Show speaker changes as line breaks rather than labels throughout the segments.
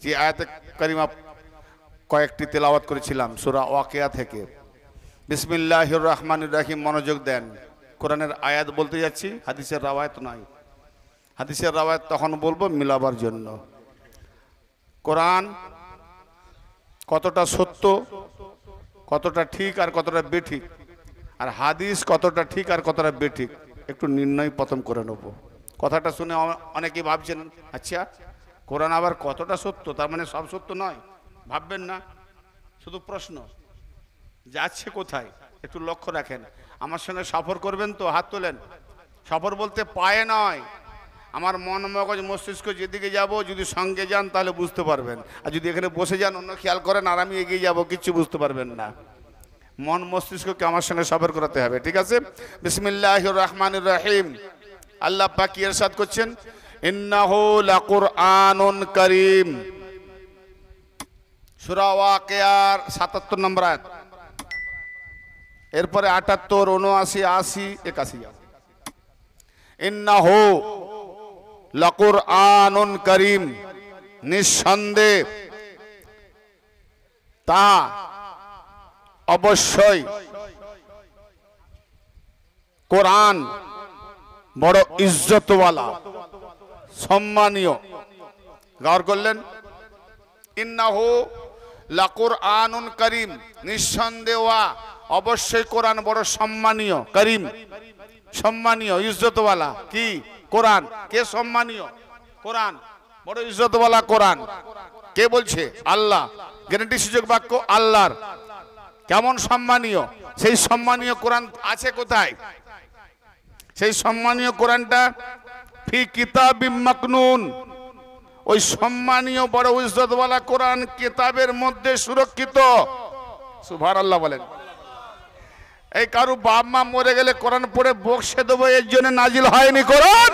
যে আয়াতে কারিমা কয়েকটি তেলাওয়াত করেছিলাম সূরা ওয়াকিয়া থেকে। বিসমিল্লাহির রহমানির রহিম, মনোযোগ দেন। কোরআনের আয়াত বলতে যাচ্ছি, হাদিসের রাওয়ায়াত নয়। হাদিসের রাওয়ায়াত তখন বলবো মিলাবার জন্য। কোরআন কতটা সত্য, কতটা ঠিক আর কতটা বেঠিক, আর হাদিস কতটা ঠিক আর কতটা বেঠিক একটু নির্ণয় প্রথম করে নেব। কথাটা শুনে অনেকেই ভাবছেন আচ্ছা কোরআন আবার কতটা সত্য, তার মানে সব সত্য নয়, ভাববেন না। শুধু প্রশ্ন যাচ্ছে কোথায় একটু লক্ষ্য রাখেন। আমার সঙ্গে সফর করবেন তো হাত তোলেন। সফর বলতে পায়ে নয়, আমার মন মগজ মস্তিষ্ক যেদিকে যাব, যদি সঙ্গে যান তাহলে বুঝতে পারবেন, আর যদি এখানে বসে যান অন্য খেয়াল করেন আর আমি এগিয়ে যাব, কিচ্ছু বুঝতে পারবেন না। মন মস্তিষ্ককে আমার সঙ্গে সফর করাতে হবে, ঠিক আছে? বিসমিল্লাহির রহমানির রহিম। আল্লাহ পাক কি ইরশাদ করছেন, ইন্নাহু লাকুরআনুন কারীম। সূরা ওয়াকিয়ার ৭৭ নম্বর আয়াত, এরপরে ৭৮, ৭৯, ৮০, ৮১। ইন্নাহু লাকুরআনুন কারীম, নিঃসন্দেহে তা অবশ্যই কোরআন বড় ইজ্জতওয়ালা, সম্মানীয়। গৌর করলেন, ইন্নাহু লাকুরআনুন কারীম, নিঃসন্দেহে অবশ্যই কোরআন বড় সম্মানীয়। করিম সম্মানীয়, ইজ্জতওয়ালা। কি কোরআন? কে সম্মানীয়? কোরআন বড় ইজ্জতওয়ালা। কোরআন কে বলছে? আল্লাহ। গ্যারান্টি সুযোগ বাক্য আল্লাহর। কেমন সম্মানীয়? সেই সম্মানীয় কোরআন আছে কোথায়? সেই সম্মানীয় কোরআনটা ফি কিতাবিম মাকনুন, ওই সম্মানীয় বড় ইজ্জতওয়ালা কোরআন কিতাবের মধ্যে সুরক্ষিত। সুবহানাল্লাহ বলেন। এই কারু বাপ মা মরে গেলে কোরআন পড়ে বকশে দেবো এর জন্য নাজিল হয়নি কোরআন,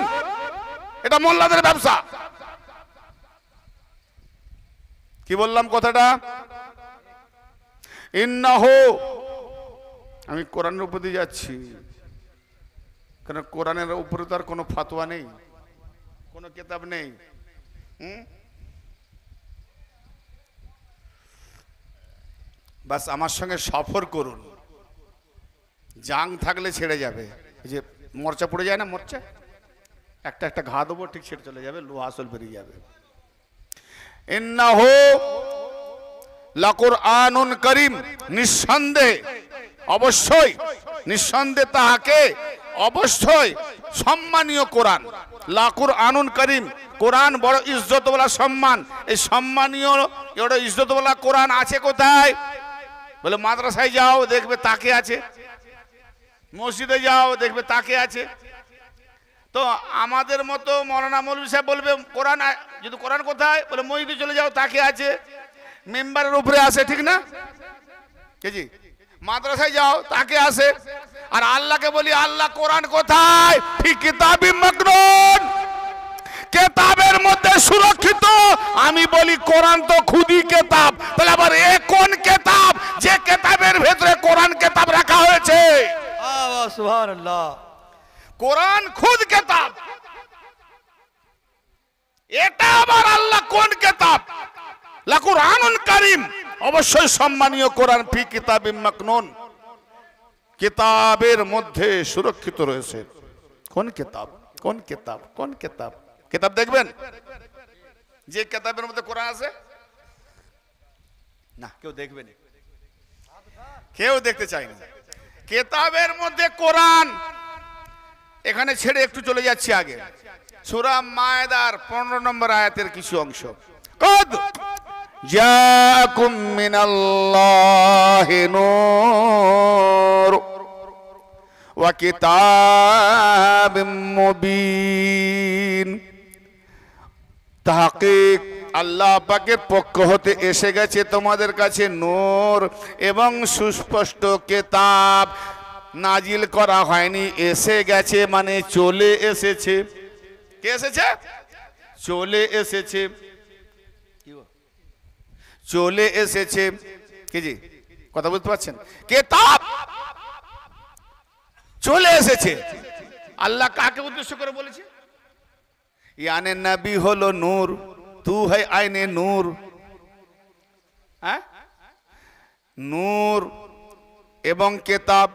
এটা মোল্লাদের ব্যবসা। কি বললাম কথাটা? ইন্নাহু, আমি কোরআনের উপর দিয়ে যাচ্ছি, কারণ কোরআনের উপরে তো আর কোনো ফতোয়া নেই, কোনো কিতাব নেই। বাস আমার সঙ্গে সফর করুন, জাং থাকলে ছেড়ে যাবে। এই যে মোর্চা পড়ে যায় না, মোর্চা একটা একটা ঘা দেবো, ঠিক ছেড়ে চলে যাবে, লোহা আসল বেরিয়ে যাবে। ইন্নাহু লাকুরআনুন কারীম, নিঃসন্দেহে অবশ্যই, নিঃসন্দেহে তাহাকে অবশ্যই সম্মানীয় কোরআন। লাকুরআনুন কারীম, কোরআন বড় ইজ্জতওয়ালা, সম্মান। এই সম্মানীয় বড় ইজ্জতওয়ালা কোরআন আছে কোথায়? বলে মাদ্রাসায় যাও দেখবে তাকে আছে, মসজিদে যাও দেখবে তাকে আছে। তো আমাদের মতো মৌলানা মৌলভী সাহেব বলবে কোরআন, যদি কোরআন কোথায়? বলে মসজিদে চলে যাও তাকে আছে, মেম্বারের উপরে আছে, ঠিক না? জি, মাদ্রাসায় যাও তাকে আছে। আর আল্লাহকে বলি আল্লাহ কোরআন কোথায়? ফি কিতাবিম মাকনুন, কিতাবের মধ্যে সুরক্ষিত। আমি বলি কোরআন তো খুদি কিতাব, তাহলে আবার এ কোন কিতাব যে কিতাবের ভেতরে কোরআন কিতাব রাখা হয়েছে?
সুবহানাল্লাহ।
কোরআন খুদ কিতাব, এটা আবার আল্লাহ কোন কিতাব? লাকুরআনুন কারীম, অবশ্যই সম্মানীয় কোরআন। ফি কিতাবিম মাকনুন, কিতাবের মধ্যে সুরক্ষিত রয়েছে। কোন কিতাব? কোন কিতাব? কোন কিতাব? কিতাব দেখবেন যে কিতাবের মধ্যে কোরআন আছে না, কেউ দেখবে না, কেউ দেখতে চায় না। কিতাবের মধ্যে কোরআন, এখানে ছেড়ে একটু চলে যাচ্ছি আগে, সূরা মায়েদার 15 নম্বর আয়াতের কিছু অংশ। কদ জাআকুম মিনাল্লাহি নূর ওয়া কিতাবিম মুবিন। তাহকিক আল্লাহ পাকের পক্ষ হতে এসে গেছে তোমাদের কাছে নূর এবং সুস্পষ্ট কিতাব। নাজিল করা হয়নি, এসে গেছে মানে চলে এসেছে। কে এসেছে? চলে এসেছে, চলে এসেছে। কি জি কথা বুঝতে পারছেন? কিতাব চলে এসেছে। আল্লাহ কাকে উদ্দেশ্য করে বলেছে? ইয়ানে নবী হলো নূর, তু है आईने नूर, হ্যাঁ নূর এবং কেতাব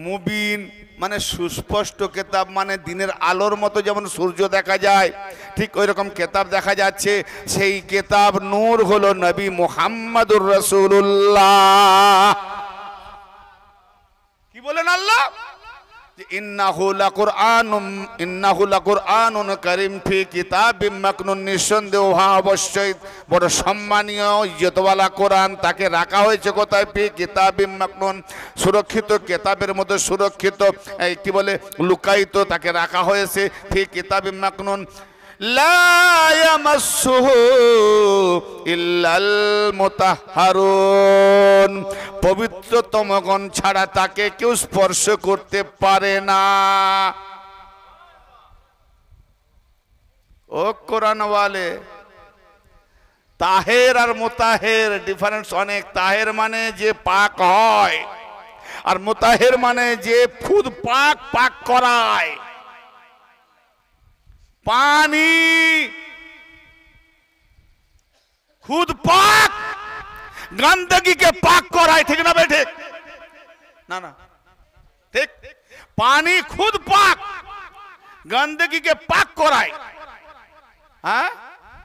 মুবিন মানে সুস্পষ্ট কেতাব, মানে দিনের আলোর মতো যেমন সূর্য দেখা যায় ঠিক ওই রকম কেতাব দেখা যাচ্ছে। সেই কেতাব নূর হলো নবী মুহাম্মদুর রাসূলুল্লাহ। কি বলেন আল্লাহ? ইন্নাহু লাকুরআনুন কারীম ফি কিতাবিম মাকনুন, নিঃসন্দেহ অবশ্যই বড় সম্মানীয় ইজ্জতওয়ালা কোরআন, তাকে রাখা হয়েছে কোথায়? ফি কিতাবিম মাকনুন, সুরক্ষিত কেতাবের মধ্যে সুরক্ষিত, কি বলে লুকায়িত, তাকে রাখা হয়েছে ফি কিতাবিম মাকনুন লা ইয়ামাসসুহু ইল্লাল মুতাহহারুন, পবিত্রতমগণ ছাড়া তাকে কেউ স্পর্শ করতে পারে না। ও কোরআন ওয়ালে, তাহের আর মুতাহের ডিফারেন্স অনেক। তাহের মানে যে পাক হয়, আর মুতাহের মানে যে খুদ পাক পাক করায়। পানি खुद पाक गंदगी के पाक कराए, ठीक ना बेटे? ना ना ठीक, पानी खुद पाक गंदगी के पाक कराए। हाँ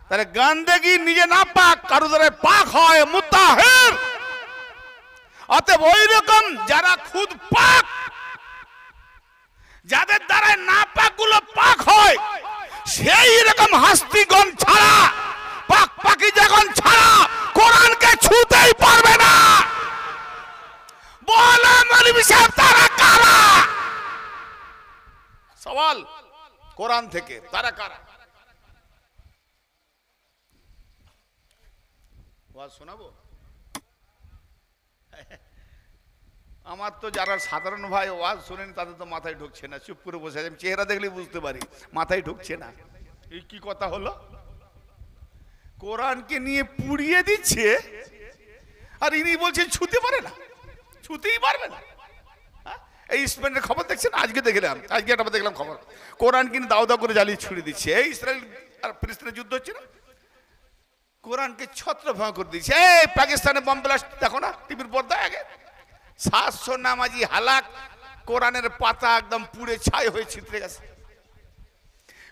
তাহলে গন্ডগি নিজে না পাক, কারো দ্বারা পাক হয় মুতাহির। অতএব ওই রকম যারা খুদ পাক, যাদের দ্বারা না পাক গুলো পাক হয়, সেই রকম হস্তিগণ ছাড়া, পাক পাকিজাগণ ছাড়া কোরআনকে ছুঁতেই পারবে না। বলে মৌলভী সাহেব তারা কারা? সওয়াল কোরআন থেকে, তারা কারা? ওয়াজ শোনাবো? আমার তো যারা সাধারণ ভাই ওয়াজ শুনেন তাদের তো মাথায় ঢুকছে না, চুপ করে বসে আছে। চেহারা দেখলেই বুঝতে পারি মাথায় ঢুকছে না। এই কি কথা হলো? কোরআনকে নিয়ে পুড়িয়ে দিচ্ছে, আর ইনি বলছেন ছুতে পারে না, ছুতেই পারবে না। এই স্পেনের খবর দেখছেন? আজকে দেখলাম, আজকে একটা দেখলাম খবর, কোরআন কিনে দাও দাও করে জ্বালিয়ে ছুড়ে দিচ্ছে। এই ইসরায়েল আর ফিলিস্তিনের যুদ্ধ হচ্ছে না, কোরআনকে ছত্রভঙ্গ করে দিচ্ছে। এই পাকিস্তানে বম ব্লাস্ট দেখো না টিভির পর্দায়, আগে 700 নামাজি হালাক, কোরআনের পাতা একদম পুড়ে ছাই হয়ে ছিটরে গেছে।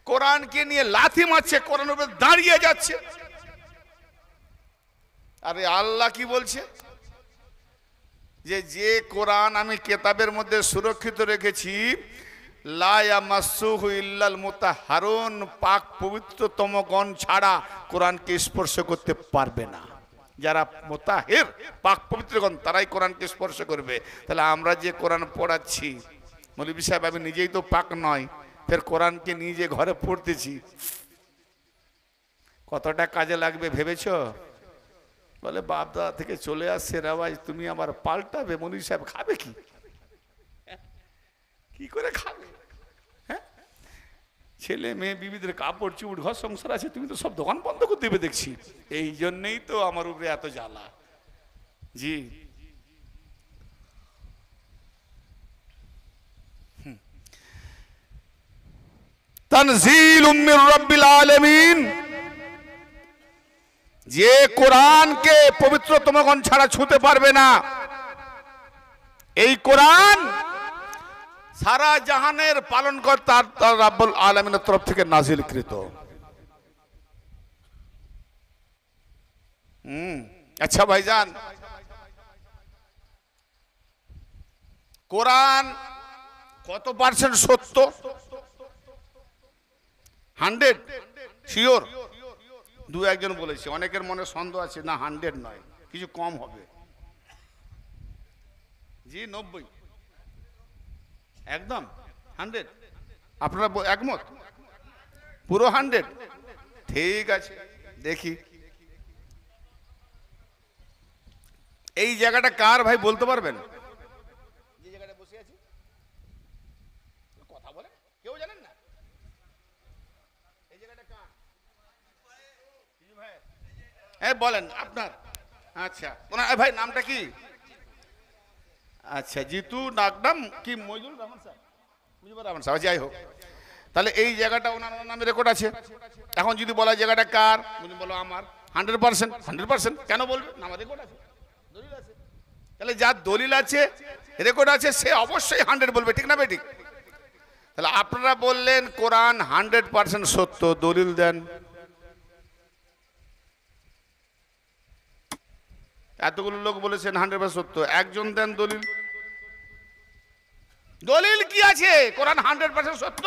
কোরআনকে নিয়ে লাথি মারছে, কোরআনের উপরে দাঁড়িয়ে যাচ্ছে। আরে আল্লাহ কি বলছে? যে কোরআন আমি কেতাবের মধ্যে সুরক্ষিত রেখেছি, লা ইয়ামাসসুহু ইল্লাল মুতাহহারুন, পাক পবিত্রতম গণ ছাড়া কোরআনকে স্পর্শ করতে পারবে না। যারা মুতাহির পাক পবিত্রগণ তারাই কোরআনকে স্পর্শ করবে। তাহলে আমরা যে কোরআন পড়াচ্ছি, মৌলভী সাহেব আমি নিজেই তো পাক নয়, ফের কোরআনকে নিজে ঘরে পড়তেছি, কতটা কাজে লাগবে ভেবেছো? বলে বাপ দাদা থেকে চলে আসছে রেওয়াজ, তুমি আবার পাল্টাবে? মৌলভী সাহেব খাবে কি? কি করে খাবে? হ্যাঁ, ছেলে মেয়ে বিবিদের কাপড় চুপড় ঘর সংসার আছে, তুমি তো সব দোকান বন্ধ করে দেবে দেখছি। এই জন্যই তো আমার উপরে এত জ্বালা। জি তানজিলুম মির রাব্বিল আলামিন, যে কোরআনকে পবিত্রতম গণ ছাড়া ছুঁতে পারবে না, এই কোরআন সারা জাহানের পালনকর্তা রাব্বুল আলামিনের তরফ থেকে নাজিলকৃত। আচ্ছা ভাইজান, কোরআন কত পার্সেন্ট সত্য? 100 শিওর? দু একজন বলেছে, অনেকের মনে সন্দেহ আছে, না 100 নয়, কিছু কম হবে। জি 90, একদম 100? আপনারা একমত? পুরো 100? ঠিক আছে, দেখি এই জায়গাটা কার ভাই বলতে পারবেন? যে জায়গাটা বসে আছি, কথা বলেন, কেউ জানেন না এই জায়গাটা কার? ভাই বলেন আপনার। আচ্ছা ভাই নামটা কি? আচ্ছা জিতু নাকনাম কি? মইদুর রহমান স্যার, মুজিবুর রহমান স্যার, যাই হোক। তাহলে এই জায়গাটা ওনার নামে রেকর্ড আছে। এখন যদি বলা জায়গাটা কার, উনি বলো আমার, 100%, 100% কেন বলবে না? আমার রেকর্ড আছে, দলিল আছে। তাহলে যার দলিল আছে, রেকর্ড আছে, সে অবশ্যই 100 বলবে, ঠিক না বেঠিক? তাহলে আপনারা বললেন কোরআন 100% সত্য, দলিল দেন। এতগুলো লোক বলেছেন 100% সত্য, একজন দেন দলিল। দলিল কি আছে কোরআন 100% সত্য?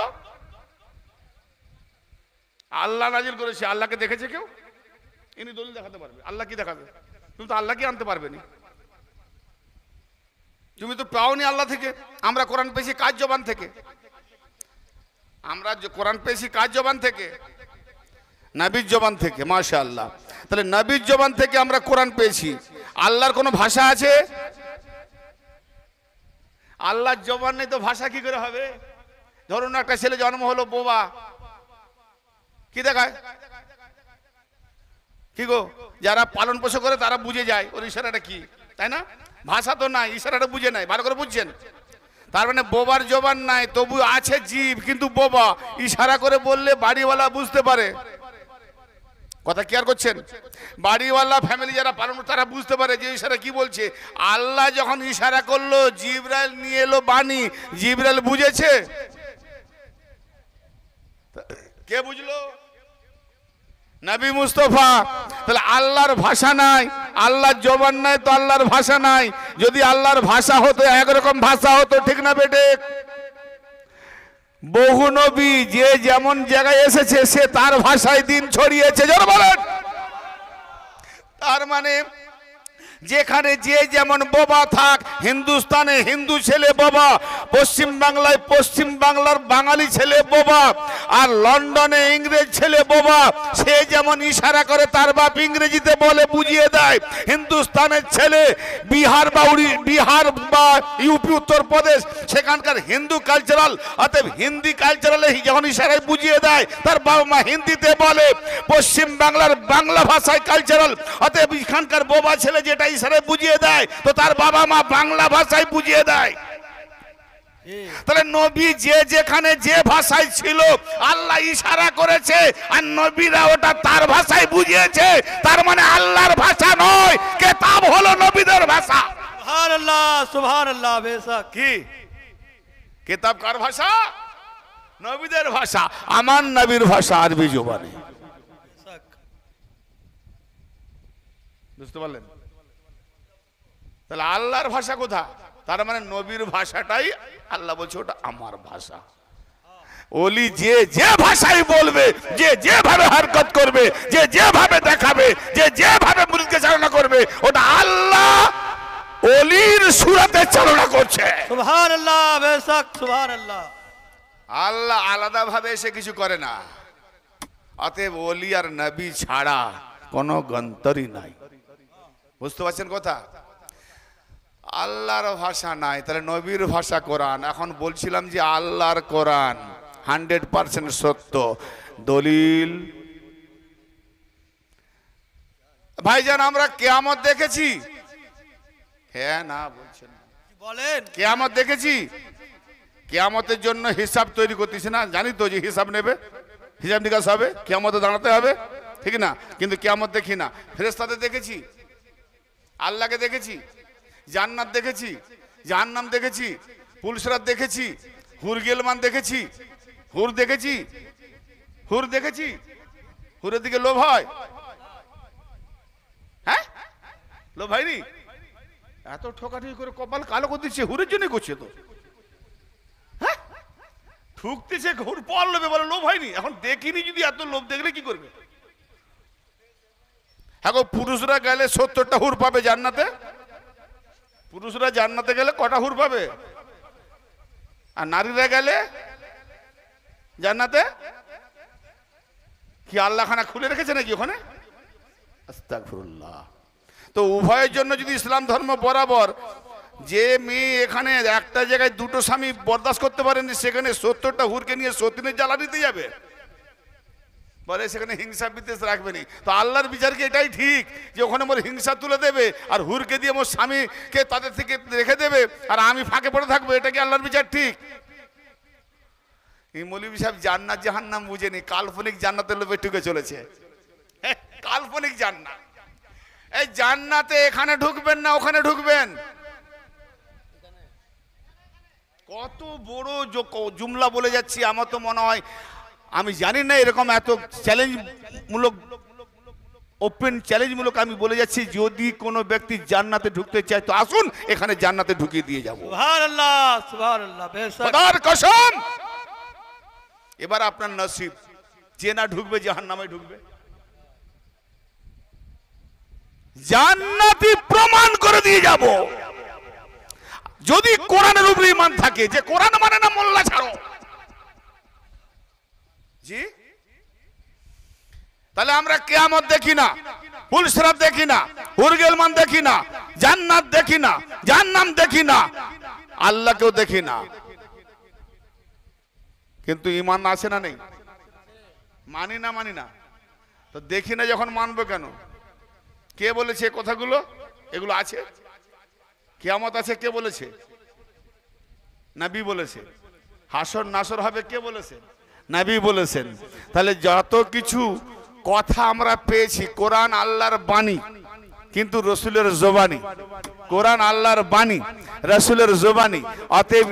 আল্লাহ নাজিল করেছে, আল্লাহকে দেখেছে কেউ? ইনি দলিল দেখাতে পারবে? আল্লাহ কি দেখাবে? তুমি তো আল্লাহ কি আনতে পারবে না, তুমি তো পাওনি আল্লাহ থেকে। আমরা কোরআন পেয়েছি কাজ জবান থেকে, আমরা কোরআন পেয়েছি কাজ জবান থেকে, নবীর জবান থেকে, মাশাআল্লাহ। তাহলে নবীর জবান থেকে আমরা কোরআন পেয়েছি। আল্লাহর কোনো ভাষা আছে? আল্লাহর জবান নেই তো ভাষা কি করে হবে? ধরুন একটা ছেলে জন্ম হলো বোবা, কি দেখায়? কি গো, যারা পালন পোষণ করে তারা বুঝে যায় ওর ইশারাটা কি, তাই না? ভাষা তো নাই, ইশারাটা বুঝে নাই, ভালো করে বুঝছেন? তার মানে বোবার জবান নাই, তবু আছে জীব, কিন্তু বোবা। ইশারা করে বললে বাড়িওয়ালা বুঝতে পারে। কথা কি আর করছেন? বাড়িওয়ালা ফ্যামিলি যারা পালন তারা বুঝতে পারে যে ইশারা কি বলছে। আল্লাহ যখন ইশারা করলো, জিবরাইল নিয়ে এলো বাণী, জিবরাইল বুঝেছে? কে বুঝলো? নবী মুস্তাফা। তাহলে আল্লাহর ভাষা নাই, আল্লাহর জবান নাই, তো আল্লাহর ভাষা নাই। যদি আল্লাহর ভাষা হতো, একরকম ভাষা হতো, ঠিক না বেটে? বহু নবী যে যেমন জায়গায় এসেছে সে তার ভাষায় দিন ছড়িয়েছে, জোরে বলেন। তার মানে যেখানে যে যেমন বোবা থাক, হিন্দুস্তানে হিন্দু ছেলে বোবা, পশ্চিম বাংলায় পশ্চিম বাংলার বাঙালি ছেলে বোবা, আর লন্ডনে ইংরেজ ছেলে বোবা। সে যেমন ইশারা করে তার বাপ ইংরেজিতে বলে বুঝিয়ে দেয়। হিন্দুস্তানের ছেলে বিহার বা ইউপি উত্তরপ্রদেশ সেখানকার হিন্দু কালচারাল, অতএব হিন্দি কালচারালে যখন ইশারায় বুঝিয়ে দেয় তার বাবা মা হিন্দিতে বলে। পশ্চিম বাংলার বাংলা ভাষায় কালচারাল, অতএব এখানকার বোবা ছেলে যেটা ইশারায় বুঝিয়ে দেয় তো তার বাবা মা বাংলা ভাষায় বুঝিয়ে দেয়। তাহলে নবী যে যেখানে যে ভাষায় ছিল আল্লাহ ইশারা করেছে, আর নবীরা ওটা তার ভাষায় বুঝিয়েছে। তার মানে আল্লাহর ভাষা নয়, কিতাব হলো নবীদের ভাষা।
সুবহানাল্লাহ, সুবহানাল্লাহ। বেশক
কি কিতাব কার ভাষা? নবীদের ভাষা। আমার নবীর ভাষা আরবি জবানে। বুঝতে পারলেন? তাহলে আল্লাহর ভাষা কোথা? তার মানে নবীর ভাষাটাই আল্লাহ বলছে ওটা আমার ভাষা। ওলি যে যে ভাষায় বলবে, যে যেভাবে হরকত করবে, যে যেভাবে দেখাবে, যে যেভাবে মুরিদকে চালনা করবে, ওটা আল্লাহ ওলির সুরাতে চালনা করছে।
সুবহানাল্লাহ, বেশক সুবহানাল্লাহ।
আল্লাহ আলাদা ভাবে এসে কিছু করে না। অতএব ওলি আর নবী ছাড়া কোনো গন্তরই নাই। বুঝতে পারছেন কথা? আল্লাহর ভাষা নাই, তাহলে নবীর ভাষা কোরআন। এখন বলছিলাম যে আল্লাহর কোরআন 100% সত্য, দলিল। ভাইজান আমরা কিয়ামত দেখেছি? হ্যাঁ না বলছেন,
বলেন।
কিয়ামত দেখেছি। কিয়ামতের জন্য হিসাব তৈরি করতেছে না, জানি তো যে হিসাব নেবে, হিসাব নিকাশ হবে, কিয়ামতে দাঁড়াতে হবে, ঠিক না? কিন্তু কিয়ামত দেখি না। ফেরেশতাদের দেখেছি, আল্লাহকে দেখেছি, জান্নাত দেখেছি, জাহান্নাম দেখেছি, পুলসরাত দেখেছি, হুর গেলমান দেখেছি, হুর দেখেছি, হুর দেখেছি। হুরের দিকে লোভ হয়? হ্যাঁ, লোভ হয়নি? এত ঠকাঠকি করে কপাল কালো করে দিচ্ছে, হুরের জন্য করছে তো। হ্যাঁ, ঠুকতেছে, হুর পর লোভে বলে লোভ হয়নি। এখন দেখিনি, যদি এত লোভ দেখলে কি করবে? হ্যাঁ, পুরুষরা গেলে 70টা হুর পাবে জান্নাতে। পুরুষরা জান্নাতে গেলে কটা হুর পাবে? আর নারীরা গেলে জান্নাতে কি আল্লাহ খানা খুলে রেখেছে নাকি ওখানে? আস্তাগফিরুল্লাহ। তো উভয়ের জন্য যদি ইসলাম ধর্ম বরাবর, যে মেয়ে এখানে একটা জায়গায় দুটো স্বামী বরদাস্ত করতে পারেনি, সেখানে 70টা হুরকে নিয়ে সতীনের জ্বালা দিতে যাবে, বলে সেখানে হিংসা বিদ্বেষ রাখবেনি। তো আল্লাহর বিচার কি এটাই ঠিক যে ওখানে মোর হিংসা তুলে দেবে আর হুরকে দিয়ে মোর স্বামীকে তাদের থেকে রেখে দেবে আর আমি ফাঁকে পড়ে থাকবো? এটা কি আল্লাহর বিচার ঠিক? এই মৌলভী সাহেব জান্নাত জাহান্নাম বুঝেনি, কাল্পনিক জান্নাতের লোভে ঢুকে চলেছে। কাল্পনিক জান্নাত, এই জান্নাতে এখানে ঢুকবেন না ওখানে ঢুকবেন। কত বড় জুমলা বলে যাচ্ছি, আমার তো মনে হয় আমি জানি না এরকম এত চ্যালেঞ্জ মূলক, ওপেন চ্যালেঞ্জ মূলক আমি বলে যাচ্ছি, যদি কোনো ব্যক্তি জান্নাতে ঢুকতে চায় তো আসুন এখানে জান্নাতে ঢুকিয়ে দিয়ে যাবো।
সুবহানাল্লাহ সুবহানাল্লাহ বেশক
খোদার কসম। এবার আপনার নসিব, যে না ঢুকবে জাহান্নামে ঢুকবে। জান্নাতি প্রমাণ করে দিয়ে যাব। যদি কোরআনের উপরে ঈমান থাকে, যে কোরআন মানে না মোল্লা ছাড়ো, জি, তাহলে আমরা কিয়ামত দেখি না, পুলসিরাত দেখি না, হুরগেলমান দেখি না, জান্নাত দেখি না, জাহান্নাম দেখি না, আল্লাহকেও দেখি না, কিন্তু ঈমান আছে না নেই? মানি না তো দেখি না যখন মানবো কেন? কে বলেছে কথাগুলো? এগুলো আছে, কিয়ামত আছে, কে বলেছে? নবী বলেছে। হাসর নাসর হবে, কে বলেছে? নবী বলেছেন। তাহলে যত কিছু কথা আমরা পেয়েছি, কোরআন আল্লাহর বাণী কিন্তু রসুলের জবানি, কোরআন আল্লাহর বাণী রসুলের জবানি। অতএব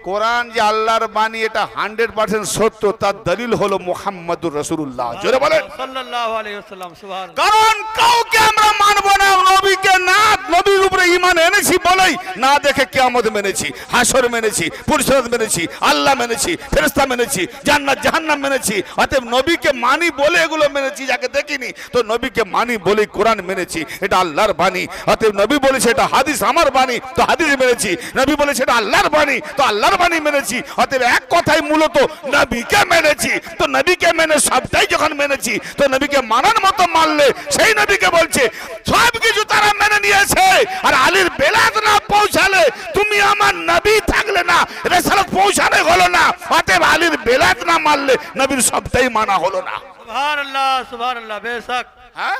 কোরআন যে আল্লাহর বাণী এটা 100% সত্য, তার দলিল হলো মুহাম্মদুর রাসূলুল্লাহ। জোরে বলেন
সাল্লাল্লাহু আলাইহি ওয়াসাল্লাম। সুবহানাল্লাহ।
কারণ কাউকে আমরা মানব না, নবীকে না, নবীর উপরে ঈমান এনেছি বলেই না দেখে কিয়ামত মেনেছি, হাসর মেনেছি, পুরসিরাত মেনেছি, আল্লাহ মেনেছি, ফেরেশতা মেনেছি, জান্নাত জাহান্নাম মেনেছি। অতএব নবীকে মানি বলে এগুলো মেনেছি, যাকে দেখিনি তো নবীকে মানি বলেই কোরআন মেনেছি, এটা আল্লাহর বাণী। অতএব নবী বলেছে এটা হাদিস আমার বাণী, তো হাদিস মেনেছি। নবী বলেছে এটা আল্লাহর বাণী, তো আল্লাহর বাণী মেনেছি। অতএব এক কথাই মূলত নবীকে মেনেছি। তো নবীকে মেনে সবটাই যখন মেনেছি, তো নবীকে মানার মতো মানলে সেই নবীকে বলছে সব কিছু তারা মেনে নিয়েছে। আর আলীর বেলাত না পৌঁছালে তুমি আমার নবী থাকলে না, রিসালাত পৌঁছানো হলো না। অতএব আলীর বেলাত না মানলে নবীর সবটাই মানা হলো না।
সুবহানাল্লাহ সুবহানাল্লাহ বেশক।
হ্যাঁ,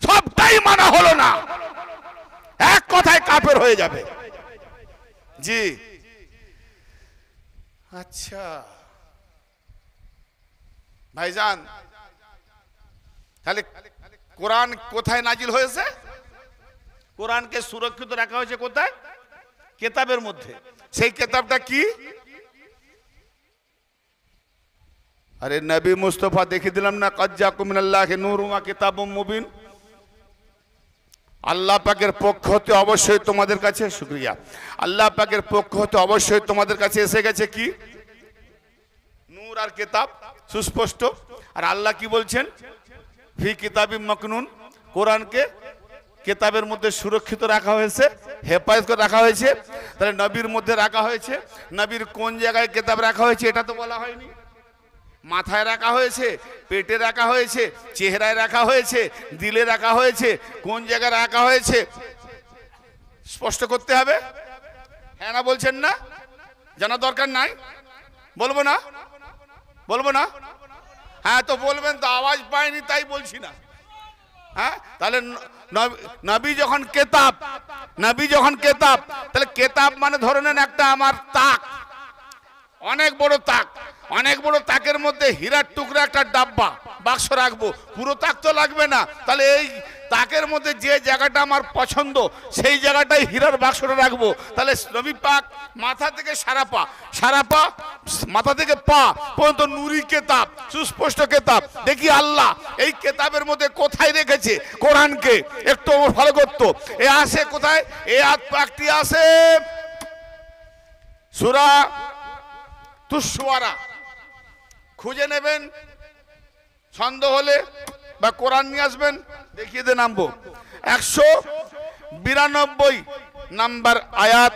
সবটাই মানা হলো না, এক কথায় কাফের হয়ে যাবে। জি, আচ্ছা ভাইজান, তাহলে কোরআন কোথায় নাজিল হয়েছে? কোরআনকে সুরক্ষিত রাখা হয়েছে কোথায়? কিতাবের মধ্যে। সেই কিতাবটা কি? আরে নবী মুস্তাফা দেখিয়ে দিলাম না, ক্বাদ জাকুম মিনাল্লাহি নূরুন ওয়া কিতাবুম মুবিন। আল্লাহ পাকের পক্ষ হতে অবশ্যই তোমাদের কাছে, শুকরিয়া, আল্লাহ পাকের পক্ষ হতে অবশ্যই তোমাদের কাছে এসে গেছে কি? নূর আর কিতাব, সুস্পষ্ট। আর আল্লাহ কি বলছেন? ফি কিতাবিম মাকনুন, কোরআনকে কিতাবের মধ্যে সুরক্ষিত রাখা হয়েছে, হেফাজত করে রাখা হয়েছে। তাহলে নবীর মধ্যে রাখা হয়েছে। নবীর কোন জায়গায় কিতাব রাখা হয়েছে এটা তো বলা হয়নি। মাথায় রাখা হয়েছে, পেটে রাখা হয়েছে, চেহারায় রাখা হয়েছে, দিলে রাখা হয়েছে, কোন জায়গায় রাখা হয়েছে স্পষ্ট করতে হবে। হ্যাঁ না বলছেন না? জানা দরকার নাই? বলবো না? বলবো না? হ্যাঁ তো বলবেন তো, আওয়াজ পাইনি তাই বলছি না। হ্যাঁ, তাহলে নবী যখন কেতাব, নবী যখন কেতাব, তাহলে কেতাব মানে ধরে নেন একটা আমার তাক, অনেক বড় তাক, অনেক বড় তাকের মধ্যে হীরার টুকরা একটা ডাব্বা বাক্স রাখবো। পুরো তাক তো লাগবে না, তাহলে এই তাকের মধ্যে যে জায়গাটা আমার পছন্দ সেই জায়গাটাই হীরার বাক্সটা রাখবো। তাহলে নবী পাক মাথা থেকে সারা পা, সারা পা মাথা থেকে পা পর্যন্ত নূরি কেতাব, সুস্পষ্ট কেতাব। দেখি আল্লাহ এই কেতাবের মধ্যে কোথায় রেখেছে কোরআনকে, একটু ভালো করতো। এ আসে কোথায়? এ পাকটি আসে সূরা তুসওয়ারা, খুঁজে নেবেন, সন্দেহ হলে বা কোরআন নিয়ে আসবেন, দেখিয়ে দে নামবো। 192 নাম্বার আয়াত,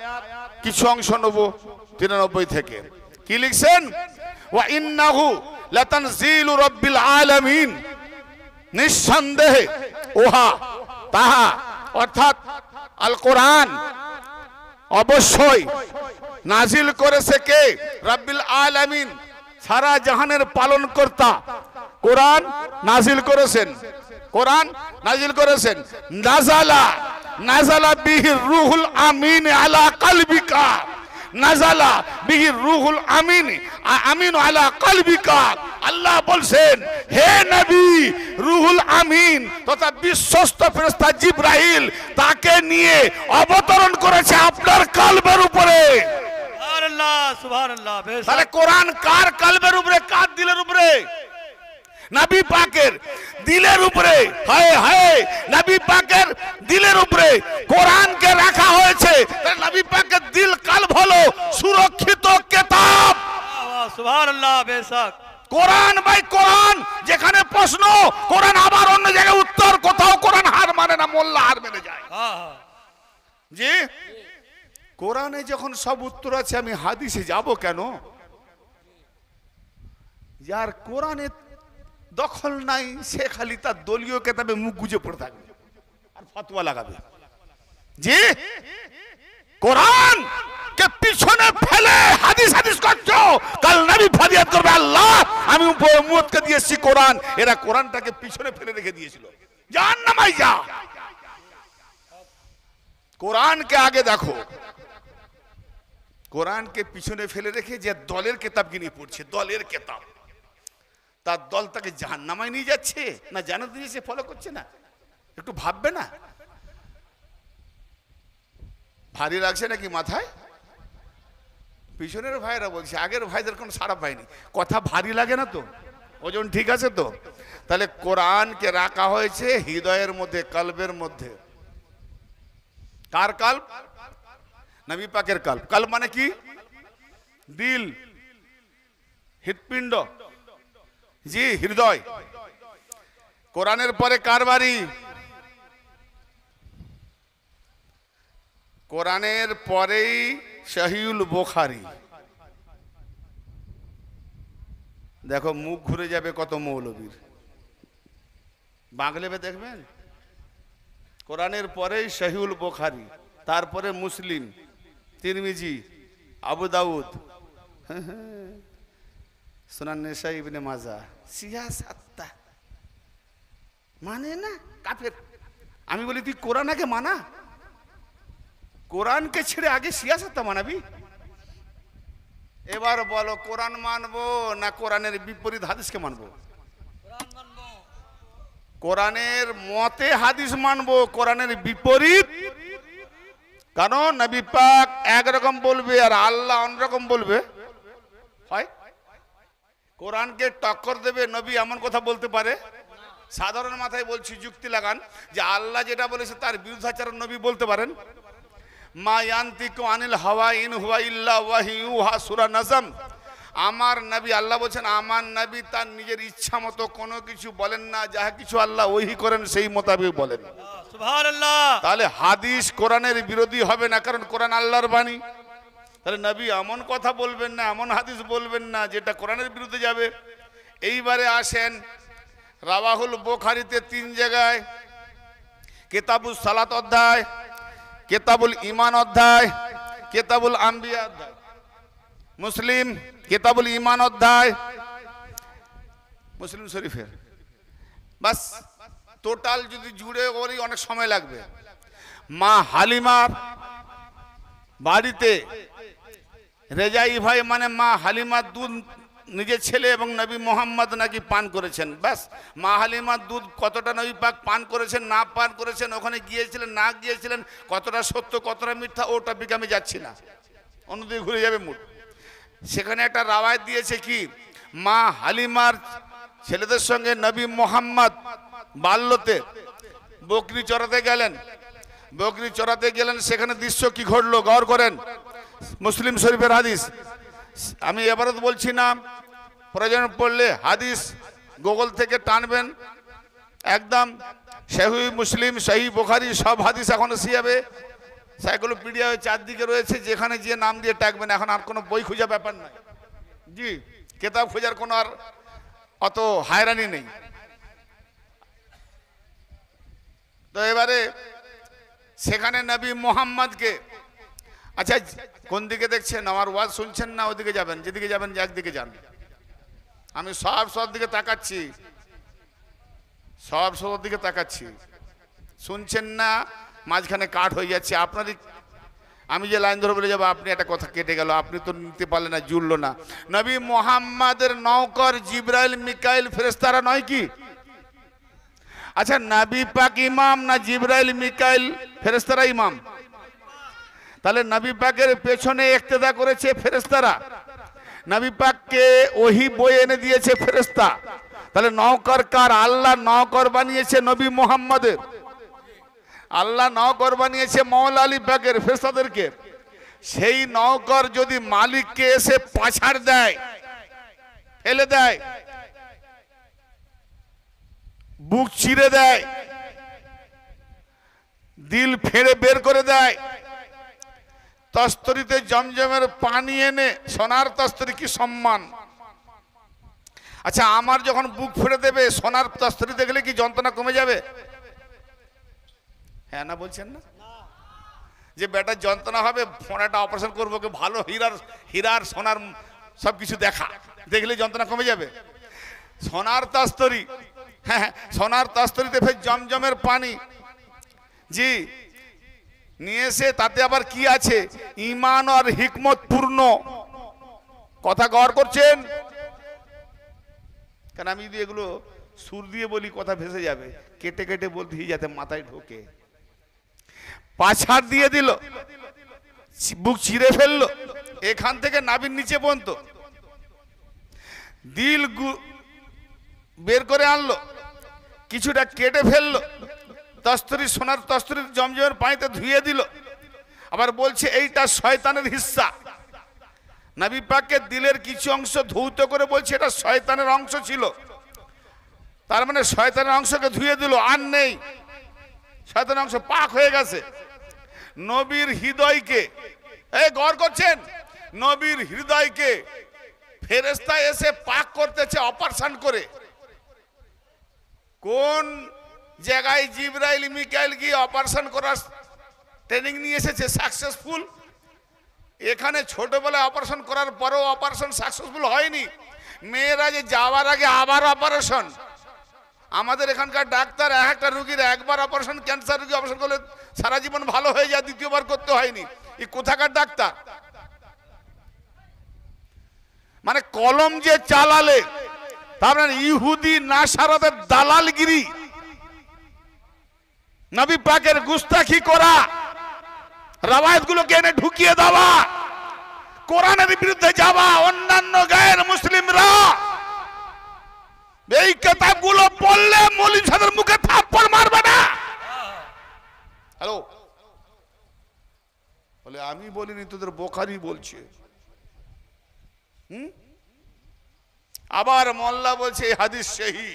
কিছু অংশ নেব 93 থেকে। কি লিখছেন? ওয়া ইন্নাহু লাতানজিলু রাব্বিল আলামিন, নিঃসন্দেহে ওহা তাহা অর্থাৎ আল কোরআন অবশ্যই নাজিল করেছে কে? রাব্বিল আলামিন, সারা জাহানের পালনকর্তা কোরআন নাজিল করেছেন, কোরআন নাজিল করেছেন। নাজালা, নাজালা বিহি রুহুল আমিন আলা কলবিকা, নাজালা বিহি রুহুল আমিন আমিন আলা কলবিকা। আল্লাহ বলছেন হে নবী, রুহুল আমিন তথা বিশ্বস্ত ফেরেশতা জিবরাইল তাকে নিয়ে অবতরণ করেছে আপনার কলবের উপরে।
সুবহানাল্লাহ সুবহানাল্লাহ
তাহলে
বেশক
কোরআন কার কলবের উপরে, কার দিলের উপরে? নবী পাকের দিলের উপরে। হায় হায়, নবী পাকের দিলের উপরে কোরআনকে রাখা হয়েছে। তাহলে নবী পাকের দিল কলব হলো সুরক্ষিত কিতাব।
সুবহানাল্লাহ বেশক
কোরআন ভাই কোরআন, যেখানে প্রশ্ন কোরআন আবার অন্য জায়গায় উত্তর। কোথাও কোরআন হার মানে না, মোল্লা হার মেনে যায়।
হ্যাঁ হ্যাঁ
জি, কোরআনে যখন সব উত্তর আছে আমি হাদিসে যাব কেন? যার কোরআনে দখল নাই সে খালি তার দলীয় কেতাবে মুখ গুজে পড়ে থাকবে আর ফতোয়া লাগাবে। জি, কোরআন কে পিছনে ফেলে হাদিস হাদিস করছো, কাল নবী ফরিয়াদ করবে আল্লাহ আমি উম্মতকে দিয়েছি কোরআন, এরা কোরআনটাকে পিছনে ফেলে রেখে দিয়েছিল। জাহান্নামে যা। কোরআনকে আগে দেখো, কোরআনকে পিছনে ফেলে রেখে যে দলের কেতাবকে নিয়ে পড়ছে, দলের কেতাব, তার দল তাকে জাহান্নামায় নিয়ে যাচ্ছে না জান্নাতে নিয়ে ফলো করছে না? একটু ভাববে না? ভারী লাগছে নাকি মাথায়? পিছনের ভাইরা বলছে, আগের ভাইদের কোনো সারা পায়নি। কথা ভারী লাগে না তো? ওজন ঠিক আছে তো? তাহলে কোরআনকে রাখা হয়েছে হৃদয়ের মধ্যে, কলবের মধ্যে। কার কলব? নবী পাকের কলব। কলব মানে কি? দিল, হৃৎপিণ্ড। জি, হৃদয়। কোরআনের পরে কার বাড়ি? কোরআনের পরেই সহিহুল বুখারী। দেখো মুখ ঘুরে যাবে কত মৌলবীর, বাংলাবে দেখবেন। কোরআনের পরেই সহিহুল বুখারী, তারপরে মুসলিম, তিরমিজি, আবু দাউদ, সুনান নেসাই, ইবনে মাজাহ। সিয়াসাতটা মানে না কাফের। আমি বলি তুই কোরআন আগে মানা, কোরআনকে ছেড়ে আগে সিয়াসাতটা মানাবি? এবার বলো কোরআন মানবো না কোরআনের বিপরীত হাদিসকে মানবো? কোরআনের মতে হাদিস মানবো, কোরআনের বিপরীত। কারণ নবী পাক একরকম বলবে আর আল্লাহ অন্যরকম বলবে, হয়? কোরআনকে টক্কর দেবে নবী এমন কথা বলতে পারে? সাধারণ মাথায় বলছি, যুক্তি লাগান, যে আল্লাহ যেটা বলেছে তার বিরুদ্ধাচরণ নবী বলতে পারেন? মা ইয়ান্তিকু আনিল হাওয়া ইন হুয়া ইল্লা ওয়াহিয়ুহা, সূরা নজম। আমার নবী, আল্লাহ বলছেন আমার নবী তার নিজের ইচ্ছা মতো কোনো কিছু বলেন না, যাহা কিছু আল্লাহ ওহী করেন সেই মোতাবেক বলেন।
সুবহানাল্লাহ।
তাহলে হাদিস কোরআনের বিরোধী হবে না, কারণ কোরআন আল্লাহর বাণী। তাহলে নবী এমন কথা বলবেন না, এমন হাদিস বলবেন না যেটা কোরআনের বিরুদ্ধে যাবে। এইবারে আসেন রাওয়াহুল বুখারীতে 3 জায়গায়, কিতাবুস সালাত অধ্যায়, কিতাবুল ঈমান অধ্যায়, কিতাবুল আম্বিয়া অধ্যায়। মুসলিম কিতাবুল ঈমান অধ্যায়, মুসলিম শরীফের। বাস টোটাল যদি জুড়ে করি অনেক সময় লাগবে। মা হালিমার বাড়িতে রেজাই ভাই মানে মা হালিমার দুধ নিজের ছেলে এবং নবী মোহাম্মদ নাকি পান করেছেন। ব্যাস, মা হালিমার দুধ কতটা নবী পাক পান করেছেন না পান করেছেন, ওখানে গিয়েছিলেন না গিয়েছিলেন, কতটা সত্য কতটা মিথ্যা, ও টপিকে আমি যাচ্ছি না, অন্যদিকে ঘুরে যাবে মুড। সেখানে একটা রাওয়ায়াত দিয়েছে কি, মা হালিমার ছেলেদের সঙ্গে নবী মোহাম্মদ বাল্যতে বকরি চড়াতে গেলেন। বকরি চড়াতে গেলেন, সেখানে দৃশ্য কি ঘটলো গৌর করেন। মুসলিম শরীফের হাদিস, আমি এবারে বলছি না, প্রয়োজন পড়লে হাদিস গুগল থেকে টানবেন, একদম সহিহ মুসলিম, সহিহ বুখারী সব হাদিস এখন সিয়াবে সাইক্লোপিডিয়া চারদিকে রয়েছে, যেখানে যে নাম দিয়ে টাকবেন। এখন আর কোনো বই খোঁজার ব্যাপার নাই, জি, কেতাব খোঁজার কোনো আর অত হায়রানি নেই। তো এবারে সেখানে নবী মোহাম্মদকে, আচ্ছা কোন দিকে দেখছেন? আমার ওয়াজ শুনছেন না? ওদিকে যাবেন, যেদিকে যাবেন একদিকে যান। আমি সব দিকে তাকাচ্ছি, সব দিকে তাকাচ্ছি, শুনছেন না? মাঝখানে কাট হয়ে যাচ্ছে। আমি যে লাইন ধরে বলে যাবো, আপনি একটা কথা কেটে গেল, আপনি তো নিতে পারলেন না, জুড়লো না। নবী মুহাম্মাদের নওকর জিবরাইল মিকাইল ফেরেশতারা নয় কি? আচ্ছা, নবী পাক ইমাম না জিবরাইল মিকাইল ফেরেশতারা ইমাম? তাহলে নবী পাকের পেছনে ইক্তেদা করেছে ফেরেশতারা, নবী পাককে ওহী বই এনে দিয়েছে ফেরেশতা। তাহলে নওকর কার? আল্লাহ নওকর বানিয়েছে নবী মুহাম্মাদের। আল্লাহ নওকর বানিয়েছে মাওলা আলী পাকের ফেরেশতাদেরকে। সেই নওকর যদি মালিককে এসে পাছাড় দেয়, ফেলে দেয়, বুক চিরে দেয়, দিল ফেড়ে বের করে দেয়, তস্তরিতে জমজমের পানি এনে, সোনার তস্তরি কি সম্মান! আচ্ছা, আমার যখন বুক ফেড়ে দেবে, সোনার তস্তরি দেখলে কি যন্ত্রণা কমে যাবে? হ্যাঁ না বলছেন না? যে বেটার যন্ত্রণা হবে, ফোনাটা অপারেশন করবো, ভালো হীরার সোনার সবকিছু দেখলে যন্ত্রণা কমে যাবে। সোনার তস্তরি, হ্যাঁ, সোনার তস্তরিতে ফের জমজমের পানি জি নিয়ে এসে, তাতে আবার কি আছে? ঈমান আর হিকমত পূর্ণ। কথা গড় করছেন? কারণ আমি যদি এগুলো সুর দিয়ে বলি, কথা ভেসে যাবে, কেটে কেটে বলতে যাতে মাথায় ঢোকে। পাছাড় দিয়ে দিল, বুক চিরে ফেললো, এখান থেকে নাভির নিচে পর্যন্ত, দিল বের করে আনলো, কিছুটা কেটে ফেললো, তস্তরি সোনার তস্তরির জমজমের পানিতে ধুয়ে দিল। আবার বলছে এইটা শয়তানের হিস্সা। নবী পাকের দিলের কিছু অংশ ধৌত করে বলছে এটা শয়তানের অংশ ছিল। তার মানে শয়তানের অংশকে ধুয়ে দিল, আর নেই, শয়তানের অংশ পাক হয়ে গেছে। নবীর হৃদয়কে, এই গৌর করছেন, নবীর হৃদয়কে ফেরেশতা এসে পাক করতেছে অপারেশন করে। কোন জায়গায় জিবরাইল মিকাইল গিয়ে অপারেশন করার ট্রেনিং নিয়ে এসেছে, সাকসেসফুল। এখানে ছোটবেলায় অপারেশন করার পরেও অপারেশন সাকসেসফুল হয়নি, মেয়েরা যে যাওয়ার আগে আবার অপারেশন। আমাদের এখানকার ডাক্তার একটা রুগীর একবার অপারেশন, ক্যান্সার রুগী অপারেশন করলে সারা জীবন ভালো হয়ে যায়, দ্বিতীয়বার করতে হয়নি। এই কোথাকার ডাক্তার? মানে কলম যে চালালে, তার মানে ইহুদি নাসারাদের দালালগিরি, নবী পাকের গুস্তাখি করা, রাওয়ায়াতগুলোকে এনে ঢুকিয়ে দেওয়া, কোরআনের বিরুদ্ধে যাওয়া, অন্যান্য গায়ের মুসলিমরা এই কিতাবগুলো পড়লে মৌলভী সাহেবের মুখে থাপ্পড় মারবে না। হ্যালো, বলে আমি বলিনি, তোদের বুখারী বলছে। আবার মোল্লা বলছে এই হাদিস সহি।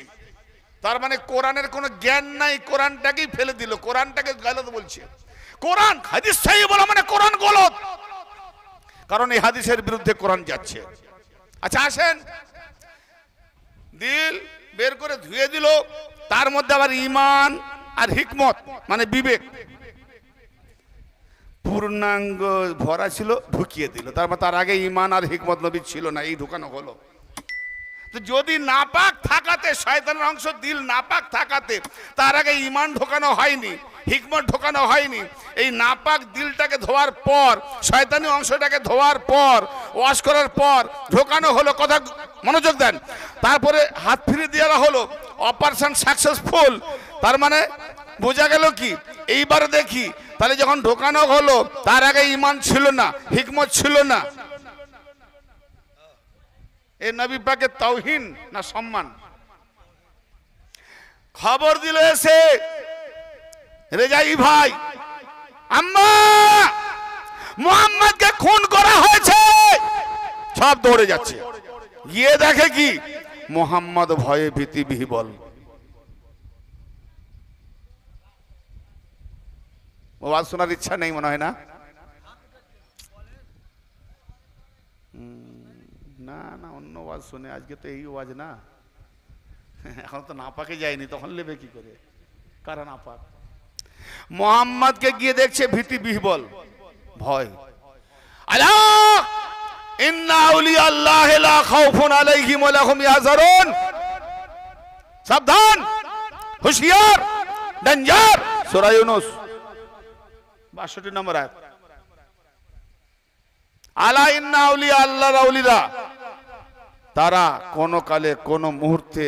তার মানে কোরআনের কোনো জ্ঞান নাই, কোরআনটাকেই ফেলে দিল, কোরআনটাকে গালাত বলছে। কোরআন হাদিস সহি বলা মানে কোরআন গলত, কারণ এই হাদিসের বিরুদ্ধে কোরআন যাচ্ছে। আচ্ছা আসেন, দিল বের করে ধুয়ে দিল, তার মধ্যে আবার ঈমান আর হিকমত মানে বিবেক পূর্ণাঙ্গ ভরা ছিল, ঢুকিয়ে দিল। তার আগে ঈমান আর হিকমত নবী ছিল না, এই ঢুকানো হলো। তো যদি নাপাক থাকাতে, শয়তানের অংশ দিল নাপাক থাকাতে তার আগে ঈমান ঢোকানো হয়নি, হিকমত ঢোকানো হয়নি, এই নাপাক দিলটাকে ধোয়ার পর, শয়তানি অংশটাকে ধোয়ার পর, ওয়াশ করার পর ঢোকানো হলো। কথা মনোযোগ দেন। তারপরে হাত ফিরিয়ে দেওয়া হলো, অপারেশন সাকসেসফুল। তার মানে বোঝা গেল কি? এইবার দেখি, তাহলে যখন ঢোকানো হলো তার আগে ঈমান ছিল না, হিকমত ছিল না, এই নবী পাকের তাওহীন না সম্মান? খবর দিল এসে রেজাই ভাই, আম্মা মুহাম্মদকে খুন করা হয়েছে। সব দৌড়ে যাচ্ছে, গিয়ে দেখে কি মুহাম্মদ ভয়ে ভীতি বিহ্বল। ওয়াজ শোনার ইচ্ছা নেই মনে হয় না? না না, অন্য ওয়াজ শুনে, আজকে তো এই ওয়াজ না। এখন তো নাপাকে যায়নি, তখন নেবে কি করে? কারা নাপাক? মুহাম্মদকে গিয়ে দেখছে ভীতি বিহ্বল, ভয়। আলা ইন্না আউলিয়া আল্লাহ লা খাউফুন আলাইহিম ওয়া লাহুম ইয়াহজারুন। সাবধান, হুঁশিয়ার, ডেঞ্জার। সূরা ইউনূস ৬২ নম্বর আয়াত। আলা ইন্না আউলিয়া আল্লাহর আউলিরা তারা কোন কালে কোন মুহূর্তে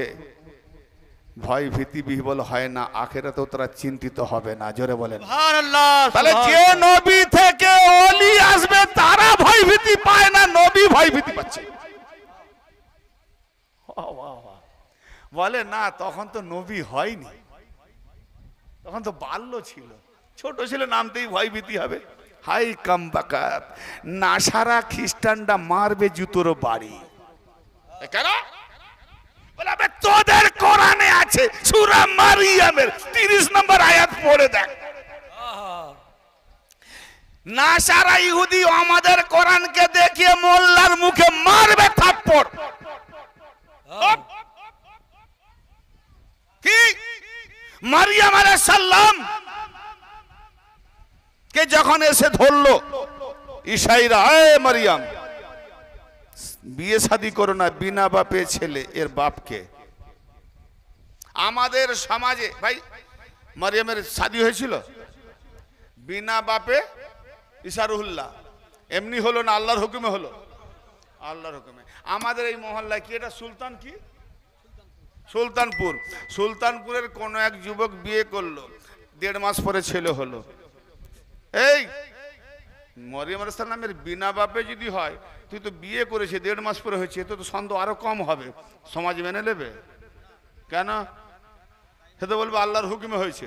ভয় ভীতি বিহ্বল হয় না, আখিরাতেও তারা চিন্তিত হবে না। জোরে বলেন
সুবহানাল্লাহ।
তাহলে যে নবী থেকে ওলি আসবে তারা ভয় ভীতি পায় না, নবী ভয় ভীতি পাচ্ছে। বলে না তখন তো নবী হয়নি, তখন তো বাল্য ছিল, ছোট ছিল, নামতেই ভয় ভীতি হবে। হাই কামবাকাত, নাসারা খ্রিস্টানরা মারবে জুতোর বাড়ি। কেন? বলে আবে তোদের কোরআনে আছে সূরা মারিয়ামের 30 নম্বর আয়াত পড়ে দেখ। নাসারা ইহুদি আমাদের কোরআনকে দেখিয়ে মোল্লার মুখে মারবে থাপ্পড়। কি মারিয়াম আলাইহিস সালাম কে যখন এসে ধরলো ঈসাইরা, এ মারিয়াম বিয়ে শাদী করো না, বিনা বাপে ছেলে, এর বাপকে। আমাদের সমাজে ভাই মারিয়ামের শাদী হয়েছিল বিনা বাপে, ইসারুল্লাহ, এমনি হলো না, আল্লাহর হুকুমে হলো, আল্লাহর হুকুমে। আমাদের এই মহল্লায় কি এটা সুলতান কি সুলতানপুর, সুলতানপুরের কোন এক যুবক বিয়ে করলো, 1.5 মাস পরে ছেলে হলো। এই মরিয়ম আলাইহিস সালামের বিনা বাপে যদি হয়, তুই তো বিয়ে করেছে 1.5 মাস পরে হয়েছে, তো সন্দেহ আরো কম হবে, সমাজ মেনে নেবে কেন? সে তো বলবে আল্লাহর হুকুমে হয়েছে,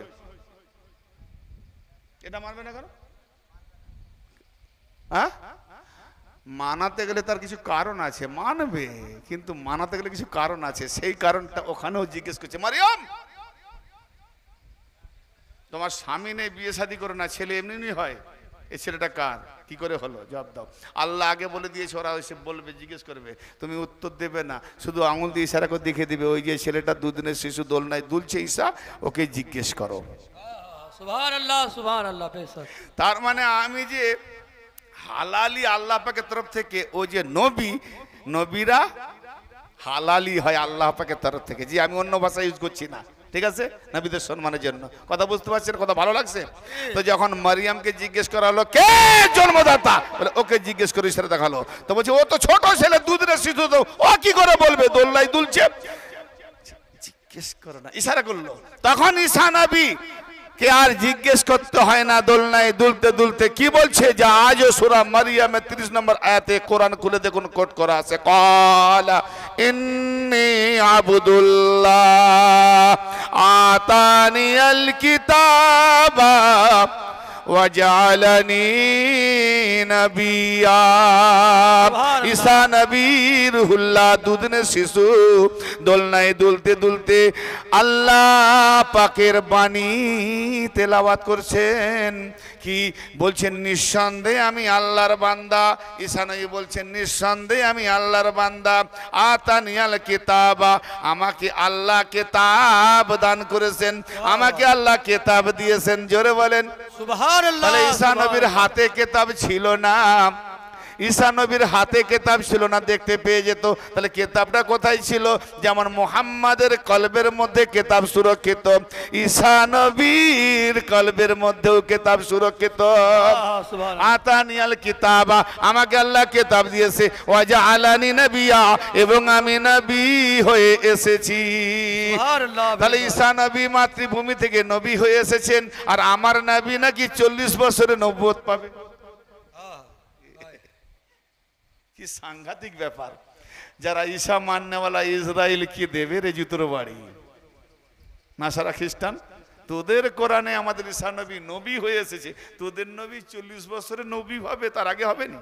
এটা মানবে না কেন? হ্যাঁ, মানাতে গেলে তার কিছু কারণ আছে, মানবে, কিন্তু মানাতে গেলে কিছু কারণ আছে, সেই কারণটা ওখানেও জিজ্ঞেস করছে, মারিয়াম তোমার স্বামী নেই, বিয়ে শাদী করো না, ছেলে এমনি হয়, এই ছেলেটা কার, কি করে হলো, জবাব দাও। আল্লাহ আগে বলে দিয়েছে, ওরা এসে বলবে, জিজ্ঞেস করবে, তুমি উত্তর দেবে না, শুধু আঙুল দিয়ে ইশারা করে দেখে দিবে, ওই যে ছেলেটা 2 দিনের শিশু দোলনায় দুলছে ঈসা, ওকে জিজ্ঞেস করো।
সুবহানাল্লাহ সুবহানাল্লাহ। বেশক
তার মানে আমি যে হালালি আল্লাহ পাকের তরফ থেকে, ও যে নবী, নবীরা হালালি হয় আল্লাহ পাকের তরফ থেকে। জি আমি অন্য ভাষা ইউজ করছি না, ঠিক আছে, নবীদের সম্মানের জন্য। কথা বুঝতে পারছেন? কথা ভালো লাগছে তো? যখন মারিয়ামকে জিজ্ঞেস করা হলো কে জন্মদাতা, বলে ওকে জিজ্ঞেস করে ইশারা দেখালো, তো বলছে ও তো ছোট ছেলে, 2 দিনের শিশু, তো ও কি করে বলবে, দোলনায় দুলছে, জিজ্ঞেস করো না, ইশারা করলো। তখন ঈসা নবী কে আর জিজ্ঞেস করতে হয় না, দোলনায় দুলতে দুলতে কি বলছে, যে আজও সূরা মারিয়ামের 30 নম্বর আয়াতে কোরআন খুলে দেখুন, কোট করা আছে, ক্বালা ইন্নী আবদুল্লাহ আতানিয়াল কিতাবা ওয়াজআলানি নবিয়্যা। ঈসা নবী রুহুল্লাহ, 2 দিনের শিশু, দোলনায় দুলতে দুলতে আল্লাহ পাকের বাণী তেলাওয়াত করছেন। কি বলছেন? নিঃসন্দেহে আমি আল্লাহর বান্দা। ঈসা নবী বলছেন নিঃসন্দেহে আমি আল্লাহর বান্দা। আতানিয়াল কিতাবা, আমাকে আল্লাহ কিতাব দান করেছেন, আমাকে আল্লাহ কিতাব দিয়েছেন। জোরে বলেন
সুবহানাল্লাহ।
তাহলে ঈসা নবীর হাতে কিতাব ছিল না, ঈসা নবীর হাতে কিতাব ছিল না, দেখতে পেয়ে যেত। তাহলে কিতাবটা কোথায় ছিল? যেমন মুহাম্মাদের কলবের মধ্যে কিতাব সুরক্ষিত, ঈসা নবীর কলবের মধ্যেও কিতাব সুরক্ষিত। আতানিয়াল কিতাবা, আমাকে আল্লাহ কিতাব দিয়েছে, ওয়াজআলানি নবিয়্যা, এবং আমি নবী হয়ে এসেছি। তাহলে ঈসা নবী মাতৃভূমি থেকে নবী হয়ে এসেছেন, আর আমার নবী নাকি 40 বছরে নবুয়ত পাবে। কি সাংঘাতিক ব্যাপার! যারা ঈসা মাননেওয়ালা ইসরায়েল কি দেবে রে জুতোর বাড়ি, নাসারা খ্রিস্টান। তোদের কোরআনে আমাদের ঈসা নবী নবী হয়ে এসেছে, তোদের নবী 40 বছরে নবী হবে, তার আগে হবে না।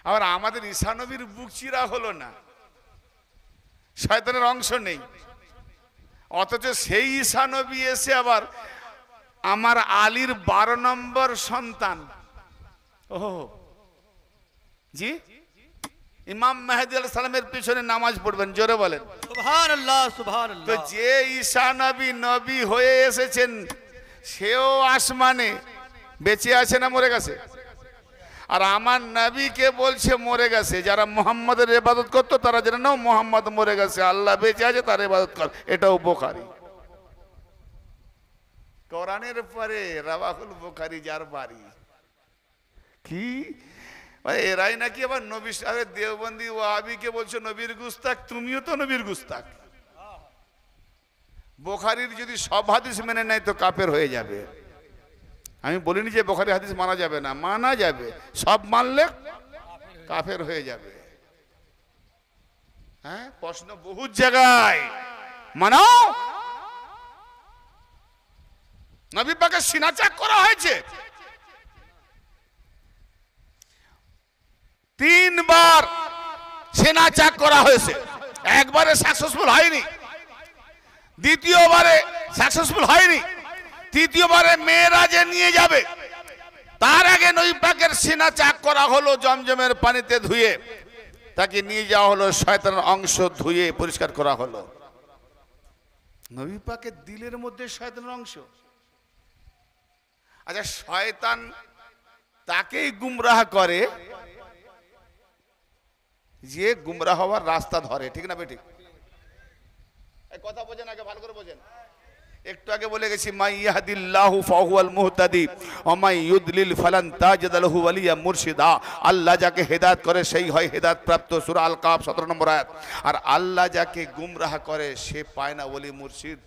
আবার আমাদের ঈসা নবীর বুক চিরা হলো না, শয়তানের অংশ নেই, অথচ সেই ঈসা নবী এসে আবার আমার আলীর 12 নম্বর সন্তান, ও জি ইমাম মেহেদী আলাইহিস সালামের পিছনে নামাজ পড়বেন। জোরে বলেন
সুবহানাল্লাহ সুবহানাল্লাহ।
তো যে ঈসা নবী নবী হয়ে এসেছেন, সেও আসমানে বেঁচে আছে না মরে গেছে? আর আমার নবীকে বলছে মরে গেছে। যারা মুহাম্মাদের ইবাদত করতো তারা যেন না, মুহাম্মদ মরে গেছে, আল্লাহ বেঁচে আছে, তার ইবাদত কর। এটাও বুখারী, কোরআনের পরে রাওয়াহুল বুখারী যার বাড়ি। কি ভাই এরাই নাকি আবার নবী, আরে দেওবন্দি ওয়াহাবিকে বলছো নবীর গুস্তাক, তুমিও তো নবীর গুস্তাক। বুখারীর যদি সব হাদিস মেনে নেয় তো কাফের হয়ে যাবে। আমি বলিনি যে বুখারী হাদিস মানা যাবে না, মানা যাবে, সব মানলে কাফের হয়ে যাবে। হ্যাঁ, প্রশ্ন বহুত জায়গায়, মানো নবী পাকের সিনা চাক করা হয়েছে, 3 বার সিনা চাক করা হয়েছে, একবারে সাকসেসফুল হয়নি, দ্বিতীয়বারে সাকসেসফুল হয়নি, তৃতীয়বারে মেয়েরাজে নিয়ে যাবে, তার আগে নবী পাকের সিনা চাক করা হলো জমজমের পানিতে ধুয়ে, তাকে নিয়ে যাওয়া হলো, শয়তানের অংশ ধুয়ে পরিষ্কার করা হলো। নবী পাকের দিলের মধ্যে শয়তানের অংশ। আচ্ছা, শয়তান তাকেই গুমরাহ করে যে গুমরাহ হওয়ার রাস্তা ধরে, ঠিক না বেঠিক? এই কথা বোঝেন, আগে ভালো করে বোঝেন। একটু আগে বলে গেছি, মাই ইয়াহদিল্লাহু ফাহুয়াল মুহতাদি ওয়া মাই ইউদলিল ফালান তাজিদ লাহু ওয়ালিয়া মুরশিদা। আল্লাহ যাকে হেদায়েত করে সেই হয় হেদায়েত প্রাপ্ত, সূরা আল কাফ 17 নম্বর আয়াত। আর আল্লাহ যাকে গুমরাহ করে সে পায় না ওলি মুর্শিদ।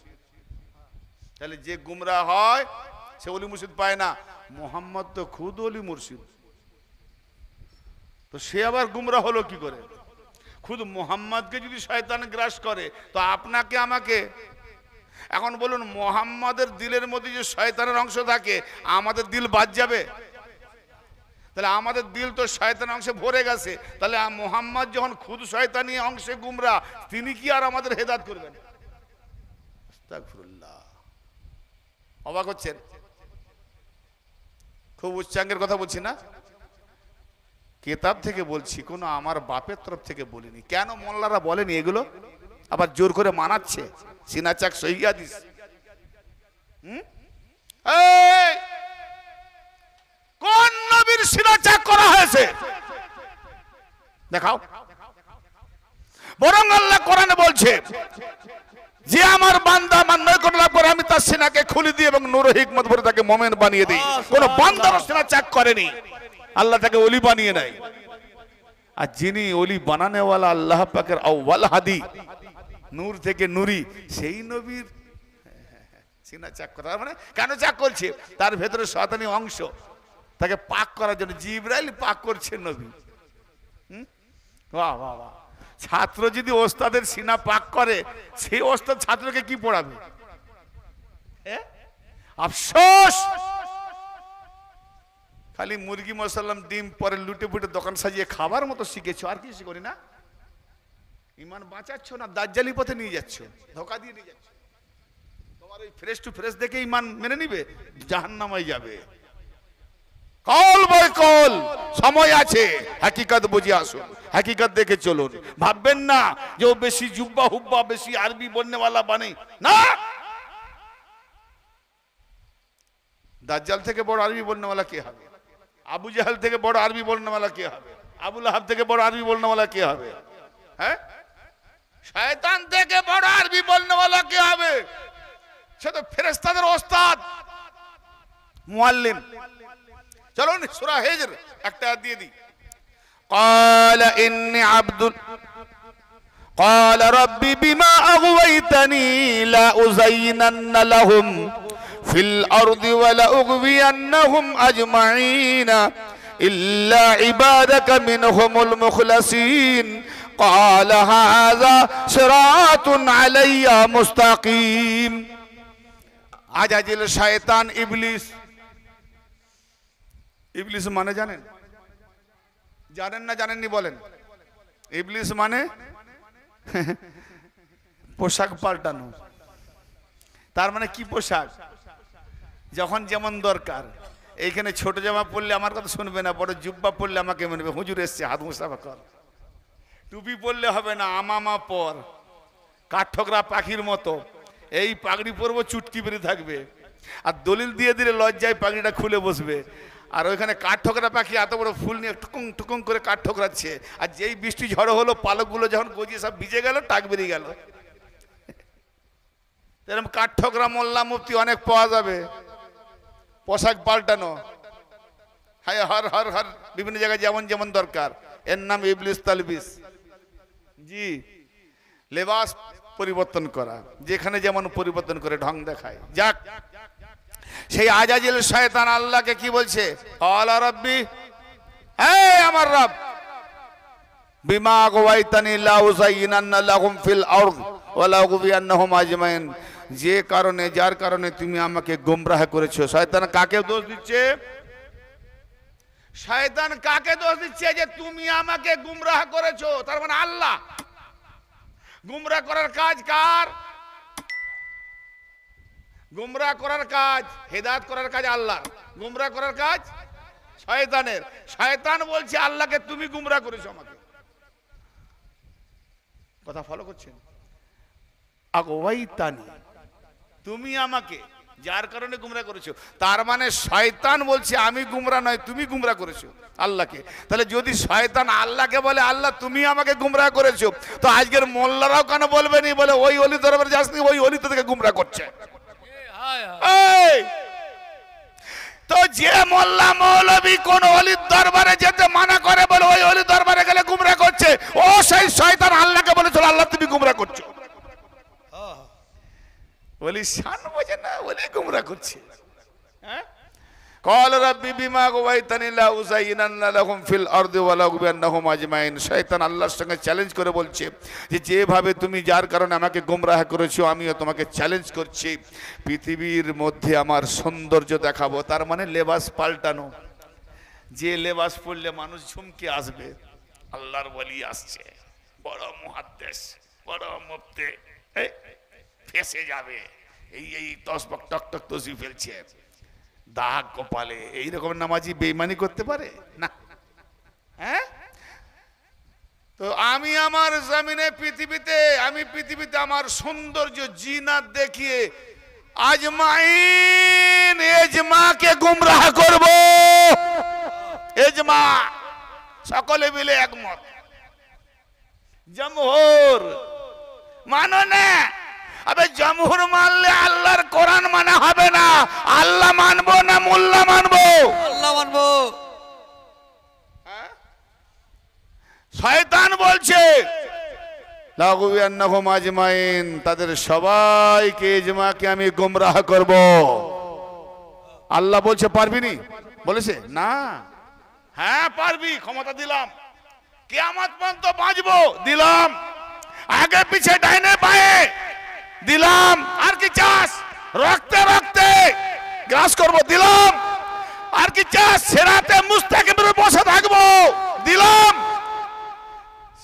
তাহলে যে গুমরাহ হয় সে ওলি মুর্শিদ পায় না। মুহাম্মদ তো খুদ ওলি মুর্শিদ, তো সে আবার গুমরাহ হলো কি করে? খুদ মুহাম্মদকে যদি শয়তান গ্রাস করে তো আপনাকে আমাকে, এখন বলুন মুহাম্মাদের দিলের মধ্যে যে শয়তানের অংশ থাকে, আমাদের দিল বাদ যাবে? তাহলে আমাদের দিল তো শয়তানের অংশে ভরে গেছে, তাহলে মুহাম্মদ যখন খুদ শয়তানি অংশে গুমরাহ, তিনি কি আর আমাদের হেদায়েত করবেন? আস্তাগফিরুল্লাহ। অবাক হচ্ছেন? খুব উচ্চাঙ্গের কথা বলছি না, কিতাব থেকে বলছি, কোনো আমার বাপের তরফ থেকে বলিনি। কেন মোল্লারা বলেনি এগুলো, আবার জোর করে মানাচ্ছে? সিনা চাক সহিহ হাদিস। কোন নবীর সিনা চাক করা হয়েছে দেখাও। বরং আল্লাহ কোরআনে বলছে, যে আমার বান্দা আমার নৈকট্য লাভ করে আমি তার সিনাকে খুলে দিই এবং নূর ও হিকমত ভরে তাকে মুমিন বানিয়ে দিই। কোন বান্দারও সিনা চাক করেনি, আল্লাহ তাকে ওলি বানিয়ে নেয়। আর যিনি ওলি বানানেওয়ালা আল্লাহ পাকের আউয়াল হাদি, নূর থেকে নুরি, সেই নবীর সিনা চাক করা, মানে কেন চাক করছে? তার ভেতরে শয়তানি অংশ, তাকে পাক করার জন্য জিবরাইল পাক করছে নবী। বাহ বাহ বাহ। ছাত্র যদি ওস্তাদের সিনা পাক করে, সেই ওস্তাদ ছাত্রকে কি পড়াবে? আফসোস, খালি মুরগি মশাল্লাম ডিম পরে লুটে ফুটে দোকান সাজিয়ে খাবার মতো শিখেছো, আর কি শিখি না? ইমান বাঁচাচ্ছ না, দাজ্জালি পথে নিয়ে যাচ্ছ, ধোকা দিয়ে নিয়ে যাচ্ছ। তোমার ওই ফ্রেশ টু ফ্রেশ দেখে ইমান মেনে নিবে, জাহান্নামে যাবে। কল বই কল, সময় আছে, হাকিকত বুঝে আসুন, হাকিকত দেখে চলুন। ভাববেন না যে ও বেশি জুব্বা হুব্বা, বেশি আরবি বলনেওয়ালা বানে না। দাজ্জাল থেকে বড় আরবি বলনেওয়ালা কে হবে? আবু জাহেল থেকে বড় আরবি বলনেওয়ালা কে হবে? আবু লাহাব থেকে বড় আরবি বলনেওয়ালা কে হবে? হ্যাঁ, শয়তান থেকে বড় আরবি বলনেওয়ালা কে হবে? সে তো ফেরেশতাদের ওস্তাদ, মুআল্লিম। চলুন সূরা হিজর একটা আয়াত দিয়ে দিই। قال إني عبد قال ربي بما أغويتني لأزينن لهم في الأرض ولأغوينهم أجمعين إلا عبادك منهم المخلصين قال هذا صراط علي مستقيم। আজাজিল শয়তান ইবলিস। ইবলিস মানে জানেন? জানেন না জানেননি বলেন? ইবলিস মানে পোশাক পাল্টানো। তার মানে কি পোশাক? যখন যেমন দরকার। এইখানে ছোট জামা পরলে আমার কথা শুনবে না, বড় জুব্বা পরলে আমাকে মানবে, হুজুর এসছে হাত মুসাফা কর। টুপি পরলে হবে না, আমামা পর, কাঠঠোকরা পাখির মতো। এই পাগড়ি পরবো, চুটকি বেরিয়ে থাকবে, আর দলিল দিয়ে দিলে লজ্জায় পাগড়িটা খুলে বসবে। আর ওইখানে কাঠঠোকরা পাখি এত বড় ফুল নিয়ে টুকুং টুকুং করে কাঠ ঠোকরাচ্ছে, আর যেই বৃষ্টি ঝড়ো হলো পালকগুলো যখন গজিয়ে সব ভিজে গেল, টাক বেরিয়ে গেল। এরকম কাঠ ঠোকরা মোল্লা মুফতি অনেক পাওয়া যাবে। পোশাক পাল্টানো, হায় হর হর হর বিভিন্ন জায়গায় যেমন যেমন দরকার, এর নাম ইবলিস তালবিস। জি, লেবাস পরিবর্তন করা, যেখানে যেমন পরিবর্তন করে ঢং দেখায়। যাক, সেই আজাজিল শয়তান আল্লাহকে কি বলছে? আলা রাব্বি, এই আমার রব, বিমা আগাওয়াইতানি লা উযায়্যিনান্না লাহুম ফিল আরদ ওয়া লা উগবিয়ান্নাহুম আজমাইন। যে কারণে, যার কারণে তুমি আমাকে গোমরাহ করেছো। শয়তান কাকে দোষ দিচ্ছে? শয়তান কাকে দোষ দিচ্ছে যে তুমি আমাকে গুমরাহ করেছো? তার মানে আল্লাহ। গুমরাহ করার কাজ কার? গুমরাহ করার কাজ, হেদায়েত করার কাজ আল্লাহ, গুমরাহ করার কাজ শয়তানের। শয়তান বলছে আল্লাহকে তুমি গুমরাহ করেছো আমাকে। কথা ফলো করছেন? আগওয়াইতানি, তুমি আমাকে, যার কারণে গুমরাহ করেছো। তার মানে শয়তান বলছে আমি গুমরাহ নয়, তুমি গুমরাহ করেছো আল্লাহকে। তাহলে যদি শয়তান আল্লাহকে বলে আল্লাহ তুমি আমাকে গুমরাহ করেছো, তো আজকের মোল্লারাও কেন বলবে নি? বলে ওই অলি দরবারে যাসনি, ওই অলি তোদেরকে গুমরাহ করছে। এই তো যে মোল্লা মৌলবী কোন অলির দরবারে যেতে মানা করে, বলে ওই অলির দরবারে গেলে গুমরাহ করছে, ও সেই শয়তান আল্লাহকে বলেছিল আল্লাহ তুমি গুমরাহ করছো। বলি শান বোঝে না, বলে গুমরাহ করছে। হ্যাঁ, قال ربي بما غويتني لا أزينن لهم في الأرض ولا أغوينهم أجمعين। শয়তান আল্লাহর সঙ্গে চ্যালেঞ্জ করে বলছে যে যেভাবে তুমি যার কারণে আমাকে গোমরাহ করেছো, আমিও তোমাকে চ্যালেঞ্জ করছি, পৃথিবীর মধ্যে আমার সৌন্দর্য দেখাবো। তার মানে লেবাস পাল্টানো, যে লেবাস পরলে মানুষ ঝুমকে আসবে। আল্লাহর ওলি আসছে, বড় মুহাদ্দিস, বড় মুফতি, ফেসে যাবে, এই তসবক টকটক তসবি ফেলছে, দাগ কপালে, এইরকম নামাজি বেঈমানি করতে পারে না? হ্যাঁ, তো আমি আমার জমিনে পৃথিবীতে আমার সৌন্দর্য জিনাত দেখিয়ে আজমাইন এজমাকে গুমরাহ করব। এজমা সকলে মিলে একমত, জমহুর মানো না। আবে জমহুর মানলে আল্লাহর কোরআন মানা হবে না। আল্লাহ মানবো না মোল্লা মানবো?
আল্লাহ মানবো।
শয়তান বলছে লাগুবিয়ান্নাহুম আজমাইন, তাদের সবাইকে ইজমাকে আমি গোমরাহ করব। আল্লাহ বলছে পারবি নি? বলেছে না। হ্যাঁ পারবি, ক্ষমতা দিলাম, কিয়ামত পর্যন্ত বাঁচবো দিলাম, আগে পিছে ডাইনে বাঁয়ে দিলাম, আর কি চাস? রক্তে রক্তে গ্রাস করবো দিলাম, আর কি চাস? সিরাতে মুস্তাকিমের বসে থাকবো দিলাম।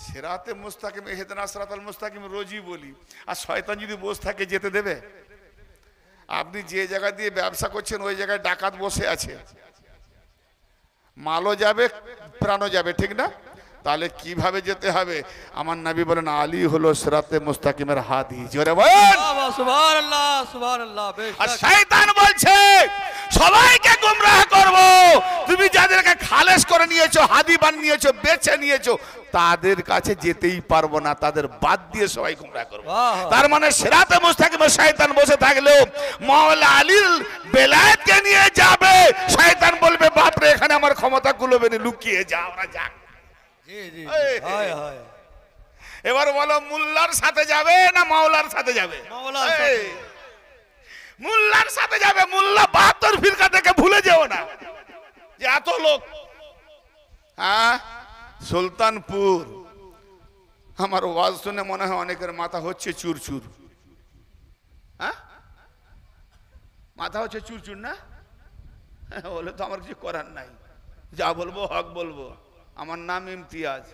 সিরাতে মুস্তাকিম, ইহদিনাস সিরাতাল মুস্তাকিম রোজই বলি। আর শয়তান যদি বসে থাকে যেতে দেবে? আপনি যে জায়গা দিয়ে ব্যবসা করছেন ওই জায়গায় ডাকাত বসে আছে, মালও যাবে প্রাণও যাবে, ঠিক না? তাহলে কিভাবে যেতে হবে? আমার নবী বলেন আলী হলো সিরাতে মুস্তাকিমের হাদি। জোরে বলেন
সুবহানাল্লাহ, সুবহানাল্লাহ।
আর শয়তান বলছে সবাইকে গুমরাহ করব। তুমি যাদেরকে খালেস করে নিয়েছো, হাদি বানিয়েছো, বেছে নিয়েছো, তাদের কাছে যেতেই পারবো না, তাদের বাদ দিয়ে সবাই গুমরাহ করব। তার মানে সিরাতে মুস্তাকিমে শয়তান বসে থাকলেও মাওলা আলীর বেলায়েতকে নিয়ে যাবে। শয়তান বলবে বাপরে এখানে আমার ক্ষমতা কুলোবে না, লুকিয়ে যাও না, যাক।
জি জি, হায় হায়।
এবার বলো মোল্লার সাথে যাবে না মাওলার সাথে যাবে?
মাওলার সাথে।
মোল্লার সাথে যাবে। মোল্লা 72 ফিরকা থেকে ভুলে যেও না যে এত লোক। হ্যাঁ, সুলতানপুর আমার ওয়াজ শুনে মনে হয় অনেকের মাথা হচ্ছে চুরচুর। হ্যাঁ, মাথা হচ্ছে চুরচুর না? বলে তো আমার কিছু করার নাই, যা বলবো হক বলবো। আমার নাম ইমতিয়াজ,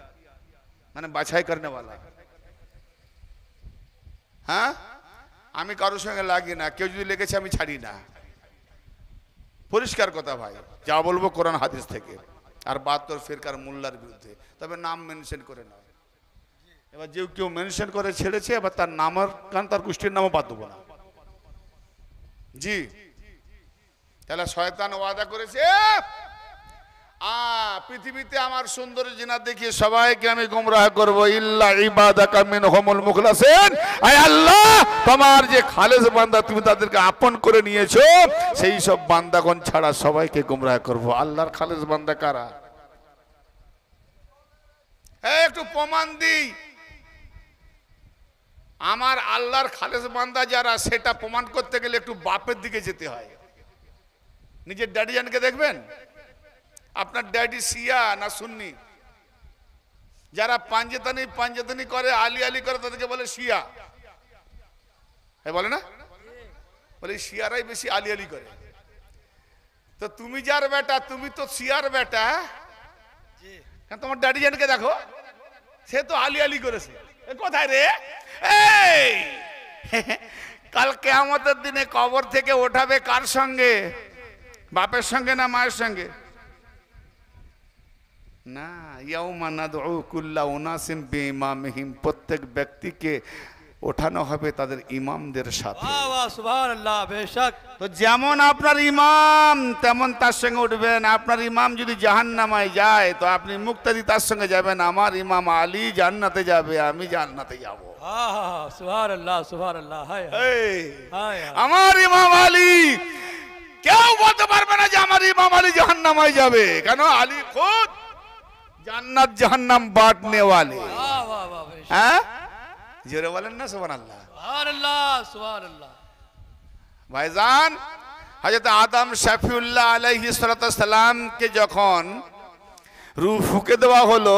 মানে বাছাই করনেওয়ালা। হ্যাঁ, আমি কারোর সঙ্গে লাগি না, কেউ যদি লেগেছে আমি ছাড়ি না। পরিষ্কার কথা ভাই, যা বলবো কোরআন হাদিস থেকে। আর 72 ফিরকার মোল্লার বিরুদ্ধে, তবে নাম মেনশন করে না। এবার যে কেউ মেনশন করে ছেড়েছে, এবার তার নামের কারণ তার গোষ্ঠীর নামও বাদ দেবো না। জি, তাহলে শয়তান ওয়াদা করেছে পৃথিবীতে আমার সুন্দর জিনাত দেখিয়ে সবাইকে আমি গুমরাহ করব, ইল্লা ইবাদাকা মিনহুমুল মুখলাসিন। আয় আল্লাহ, তোমার যে খালেস বান্দা তুমি তাদেরকে আপন করে নিয়েছো, সেই সব বান্দাগণ ছাড়া সবাইকে গুমরাহ করব। আল্লাহর খালেস বান্দা কারা? একটু প্রমাণ দিই। আমার আল্লাহর খালেস বান্দা যারা, সেটা প্রমাণ করতে গেলে একটু বাপের দিকে যেতে হয়। নিজের ড্যাডিজানকে দেখবেন, আপনার ড্যাডি শিয়া না সুন্নি? যারা পাঞ্জেতানি করে, আলি আলি করে, তাদেরকে বলে শিয়া। হ্যাঁ বলে না? বলে শিয়ারাই বেশি আলি আলি করে। তো তুমি যার বেটা, তুমি তো শিয়ার বেটা। কারণ তোমার ড্যাডিজানকে দেখো, সে তো আলি আলি করেছে। কোথায় রে? এই কাল কিয়ামতের দিনে কবর থেকে ওঠাবে কার সঙ্গে? বাপের সঙ্গে না মায়ের সঙ্গে? না, ইয়াউমা নাদউ কুল্লা উনাসিন বিইমামিহিম, প্রত্যেক ব্যক্তিকে ওঠানো হবে তাদের ইমামদের সাথে।
वाह वाह सुभान अल्लाह बेशक।
তো যেমন আপনার ইমাম তেমন তার সঙ্গে উঠবেন। আপনার ইমাম যদি জাহান্নামায় যায় তো আপনি মুক্তাদি তার সঙ্গে যাবেন। আমার ইমাম আলী জান্নাতে যাবে, আমি জান্নাতে যাব।
हाँ हाँ हाँ सुभान अल्लाह हाय हाय
এই
हाय हाय।
আমার ইমাম আলী, কেউ বলতে পারবে না যে আমার ইমাম আলী জাহান্নামায় যাবে। কেন? আলী খুদ জান্নাত জাহান্নাম বাঁটনে ওয়ালে।
वाह वाह वाह बेशक।
হ্যাঁ, জোরে বলেন না সুবহানাল্লাহ।
सुभान अल्लाह।
ভাইজান, হযরত আদম শফিউল্লাহ আলাইহিস সালামকে যখন রূহ ফুঁকে দেওয়া হলো,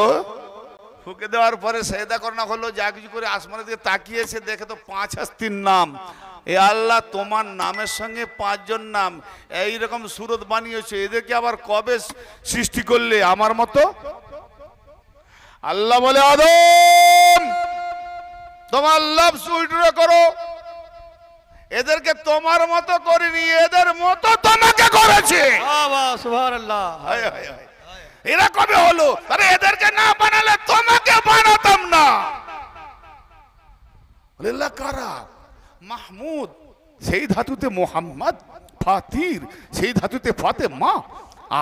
ফুঁকে দেওয়ার পরে সেজদা করানো হলো, যা কিছু করে আসমানের দিকে তাকিয়েছে, দেখে তো 5 হস্তির নাম। এ আল্লাহ, তোমার নামের সঙ্গে 5 জন নাম, এইরকম সুরত বানিয়েছে, এদেরকে আবার কবে সৃষ্টি করলে আমার মতো? আল্লাহ বলে, আদম তোমার লফজ উল্টো করো, এদেরকে তোমার মতো করিনি, এদের মতো তোমাকে করেছে।
वाह वाह सुभान अल्लाह।
হায় হায় হায়। এরা কবে হলো? আরে এদেরকে না বানালে তোমাকে বানাতাম না। আল্লাহ কারা? মাহমুদ সেই ধাতুতে মোহাম্মদ, ফাতির সেই ধাতুতে ফাতেমা,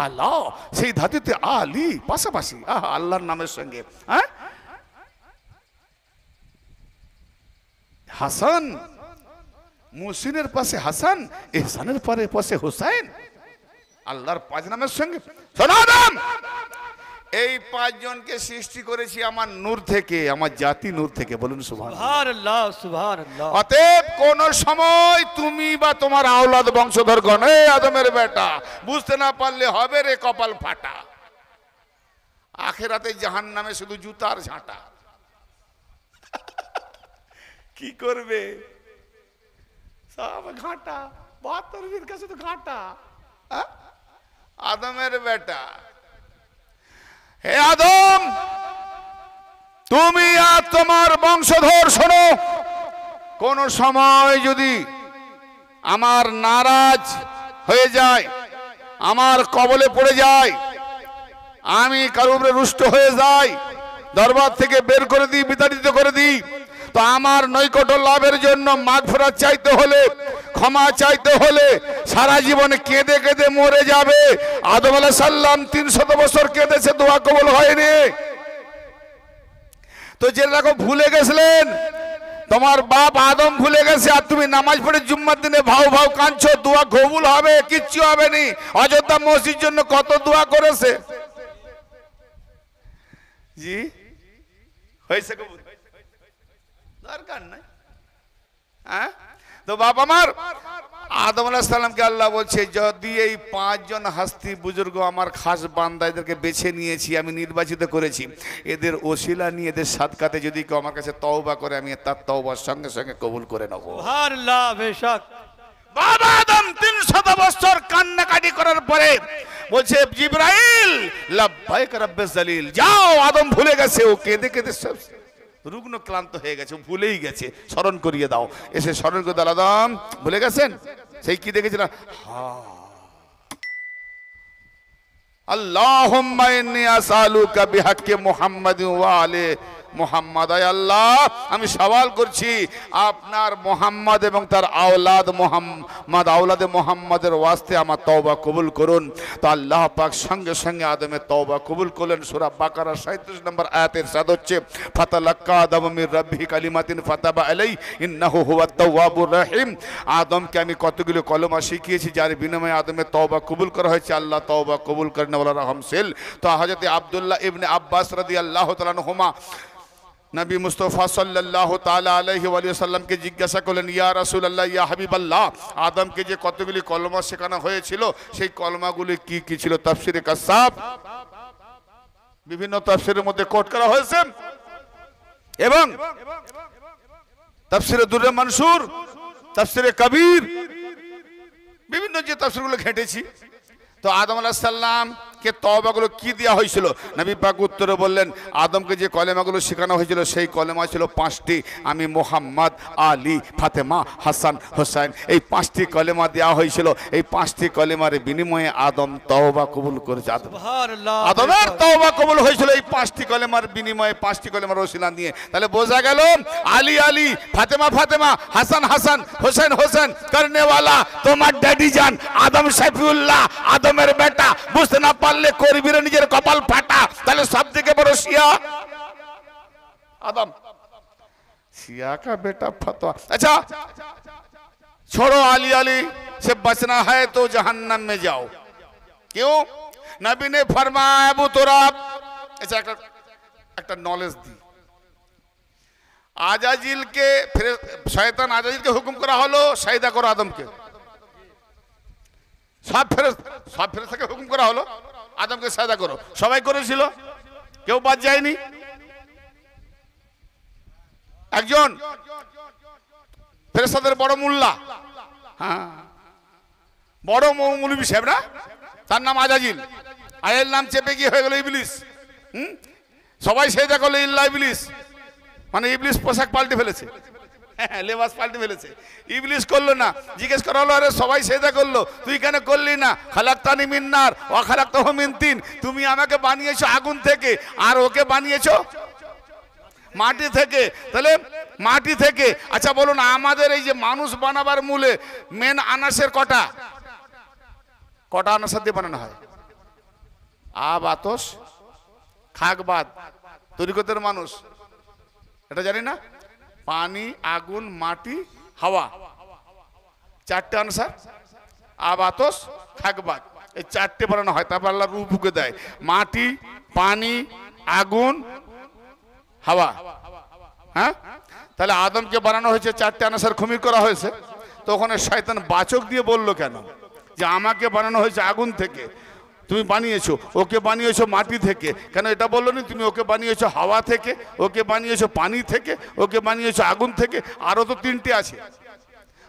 আলা সেই ধাতুতে আলী, পাশাপাশি আল্লাহর নামের সঙ্গে। হ্যাঁ, হাসান, মুহসিনের পাশে হাসান, ইহসানের পরে পাশে হুসাইন, আল্লাহর 5 নামের সঙ্গে। শোনো আদম, এই 5 জনকে সৃষ্টি করেছি আমার নূর থেকে, আমার জাতি নূর থেকে। বলুন সুবহানাল্লাহ।
सुभान अल्लाह।
অতএব কোন সময় তুমি বা তোমার আওলাদ বংশধরগণ, এই আদমের বেটা, বুঝতে না পারলে হবে রে কপাল ফাটা। আখিরাতে জাহান্নামে শুধু জুতার ঝাঁটা। কি করবে? সব ঘাটা, 72 বীর কাছে তো ঘাটা। আদমের বেটা, হে আদম, তুমি আর তোমার বংশধর শোনো, কোন সময় যদি আমার নারাজ হয়ে যায়, আমার কবলে পড়ে যায়, আমি কারোর উপরে রুষ্ট হয়ে যাই, দরবার থেকে বের করে দিই, বিতাড়িত করে দিই, তো আমার নৈকট্য লাভের জন্য মাগফিরাত চাইতে হলে, ক্ষমা চাইতে হলে সারা জীবনে কেঁদে কেঁদে মরে যাবে। আদম আলাইহিস সালাম 300 বছর কেঁদেছে, দোয়া কবুল হয়নি। তো জেনে রাখো, ভুলে গেছিলেন, তোমার বাপ আদম ভুলে গেছে, আর তুমি নামাজ পড়ে জুম্মার দিনে ভাও ভাও কাঁদছো, দোয়া কবুল হবে? কিচ্ছু হবে নি। অযোধ্যা মসজিদ জন্য কত দোয়া করেছে। জি হয়েছে কবুল? দরকার নাই। হ্যাঁ, তো বাপ আমার আদম আলাইহিস সালামকে আল্লাহ বলছে, যদি এই 5 জন হাস্তি বুজুর্গ আমার খাস বান্দা, এদেরকে বেছে নিয়েছি, আমি নির্বাচিত করেছি, এদের ওসিলা নিয়ে, এদের সাদকাতে যদি কেউ আমার কাছে তওবা করে, আমি তার তওবার সঙ্গে সঙ্গে কবুল করে নেব।
सुभान अल्लाह बेशक।
বাবা আদম 300 বছর কান্নাকাটি করার পরে বলছে, জিবরাইল লাব্বাইক রাব্বিস জালিল, যাও। আদম ভুলে গেছে, ও কেঁদে কেঁদে সব রুগ্ন ক্লান্ত হয়ে গেছে, ভুলেই গেছে, স্মরণ করিয়ে দাও। এসে স্মরণ করে দাও, আদম ভুলে গেছেন? সেই কি দেখেছিলাম? আল্লাহুম্মা ইন্নী আসআলুকা বিহাক্কি মুহাম্মাদিন ওয়া আলি মোহাম্মদ, আয় আল্লাহ আমি সওয়াল করছি আপনার মোহাম্মদ এবং তার আওলাদ মোহাম্মদ, আওলাদে মোহাম্মদের ওয়াস্তে আমার তওবা কবুল করুন। তো আল্লাহ পাক সঙ্গে সঙ্গে আদমের তওবা কবুল করলেন। সূরা বাকারা 37 নম্বর আয়াতের ইরশাদ হচ্ছে, ফাতালাক্কা আদমু মির রাব্বিহি কালিমাতিন ফাতাবা আলাইহি ইন্নাহু হুয়াত তাওয়াবুর রহিম। আদমকে আমি কতগুলো কলমা শিখিয়েছি যার বিনিময়ে আদমের তওবা কবুল করা হয়েছে। আল্লাহ তওবা কবুল করেন ওয়ালা রহমসিল। তো হযরত আব্দুল্লাহ ইবনে আব্বাস রাদিয়াল্লাহু তাআলা আনহুমা নবী মুস্তাফা সাল্লাল্লাহু তাআলা আলাইহি ওয়া সাল্লামকে জিজ্ঞাসা করলেন, ইয়া রাসূলুল্লাহ, ইয়া হাবিবাল্লাহ, আদমকে যে কতগুলি কলমা শেখানো হয়েছিল সেই কলমাগুলি কি কি ছিল? তাফসীরে কাসাব বিভিন্ন তাফসীরের মধ্যে কোট করা হয়েছে এবং তাফসীরে দুররে মনসুর, তাফসীরে কবির, বিভিন্ন যে তাফসীরগুলো ঘেঁটেছি। তো আদম আলাইহিস সালাম কে তওবাগুলো কি দেওয়া হয়েছিল? নবী পাক উত্তরে বললেন, আদমকে যে কলেমাগুলো শেখানো হয়েছিল সেই কলেমা ছিল 5টি। আমি মোহাম্মদ, আলী, ফাতেমা, হাসান, হোসেন, এই 5টি কলেমা দেওয়া হয়েছিল। এই 5টি কলেমার বিনিময়ে আদম তওবা কবুল করেছে। আদমের তওবা কবুল হয়েছিল এই 5টি কলেমার বিনিময়ে, 5টি কলেমার ওসিলা নিয়ে। তাহলে বোঝা গেল আলী আলী, ফাতেমা ফাতেমা, হাসান হাসান, হোসেন হোসেন করনেওয়ালা তোমার ড্যাডি জান আদম শফিউল্লাহ, আদমের বেটা। বুঝতে না পারলে করবি রে নিজের কপাল ফাটা। তাহলে সব থেকে বড় শিয়া आदम सिया का बेटा फतवा। अच्छा छोड़ो आली आली से बचना है तो जहन्नम में जाओ। क्यों? नबी ने फरमाया अबू तुराब, अच्छा एक नॉलेज दी। आजाजिल के फिर शैतान आजाजिल के हुक्म करा हलो शहीदा करो आदम के। सब ফেরেশতা के हुक्म करा हलो आदम के शहीदा करो। সবাই করেছিল, কেউ বাদ যায়নি। একজন ফেরেশতাদের বড় মোল্লা, হ্যাঁ বড় মৌলভী সাহেব না, তার নাম আজাজিল। আয়ের নাম চেপে গিয়ে হয়ে গেল ইবলিস। সবাই সেজদা করলো ইল্লা ইবলিস, মানে ইবলিস পোশাক পাল্টে ফেলেছে, লেবাস পাল্টে ফেলেছে। ইবলিস করলো না। জিজ্ঞেস করা হলো, আরে সবাই সেজদা করলো, তুই কেন করলি না? খালাকতানি মিন নার ওয়া খালাকতাহু মিন তিন। তুমি আমাকে বানিয়েছো আগুন থেকে আর ওকে বানিয়েছো মাটি থেকে। তাহলে মাটি থেকে। আচ্ছা বলুন, আমাদের এই যে মানুষ বানাবার মূলে মেন আনাসের কটা আনাসার দিয়ে বানানো হয়? আব, আতস, খাক, বাদ। তরিকতের মানুষ এটা জানি না? পানি, আগুন, মাটি, হাওয়া, 4টে আনসার। আব, আতস, খাক, বাদ, এই 4টে বানানো হয়। তারপর আল্লাহ রূহ ফুঁকে দেয়। মাটি, পানি, আগুন, হাওয়া। হ্যাঁ, তাহলে আদমকে বানানো হয়েছে 4টে আনসার খুমির করা হয়েছে। তো ওখানে শয়তান বাচক দিয়ে বললো কেন যে আমাকে বানানো হয়েছে আগুন থেকে, তুমি বানিয়েছো ওকে বানিয়েছো মাটি থেকে? কেন এটা বললো না তুমি ওকে বানিয়েছো হাওয়া থেকে, ওকে বানিয়েছো পানি থেকে, ওকে বানিয়েছো আগুন থেকে? আরো তো 3টে আছে,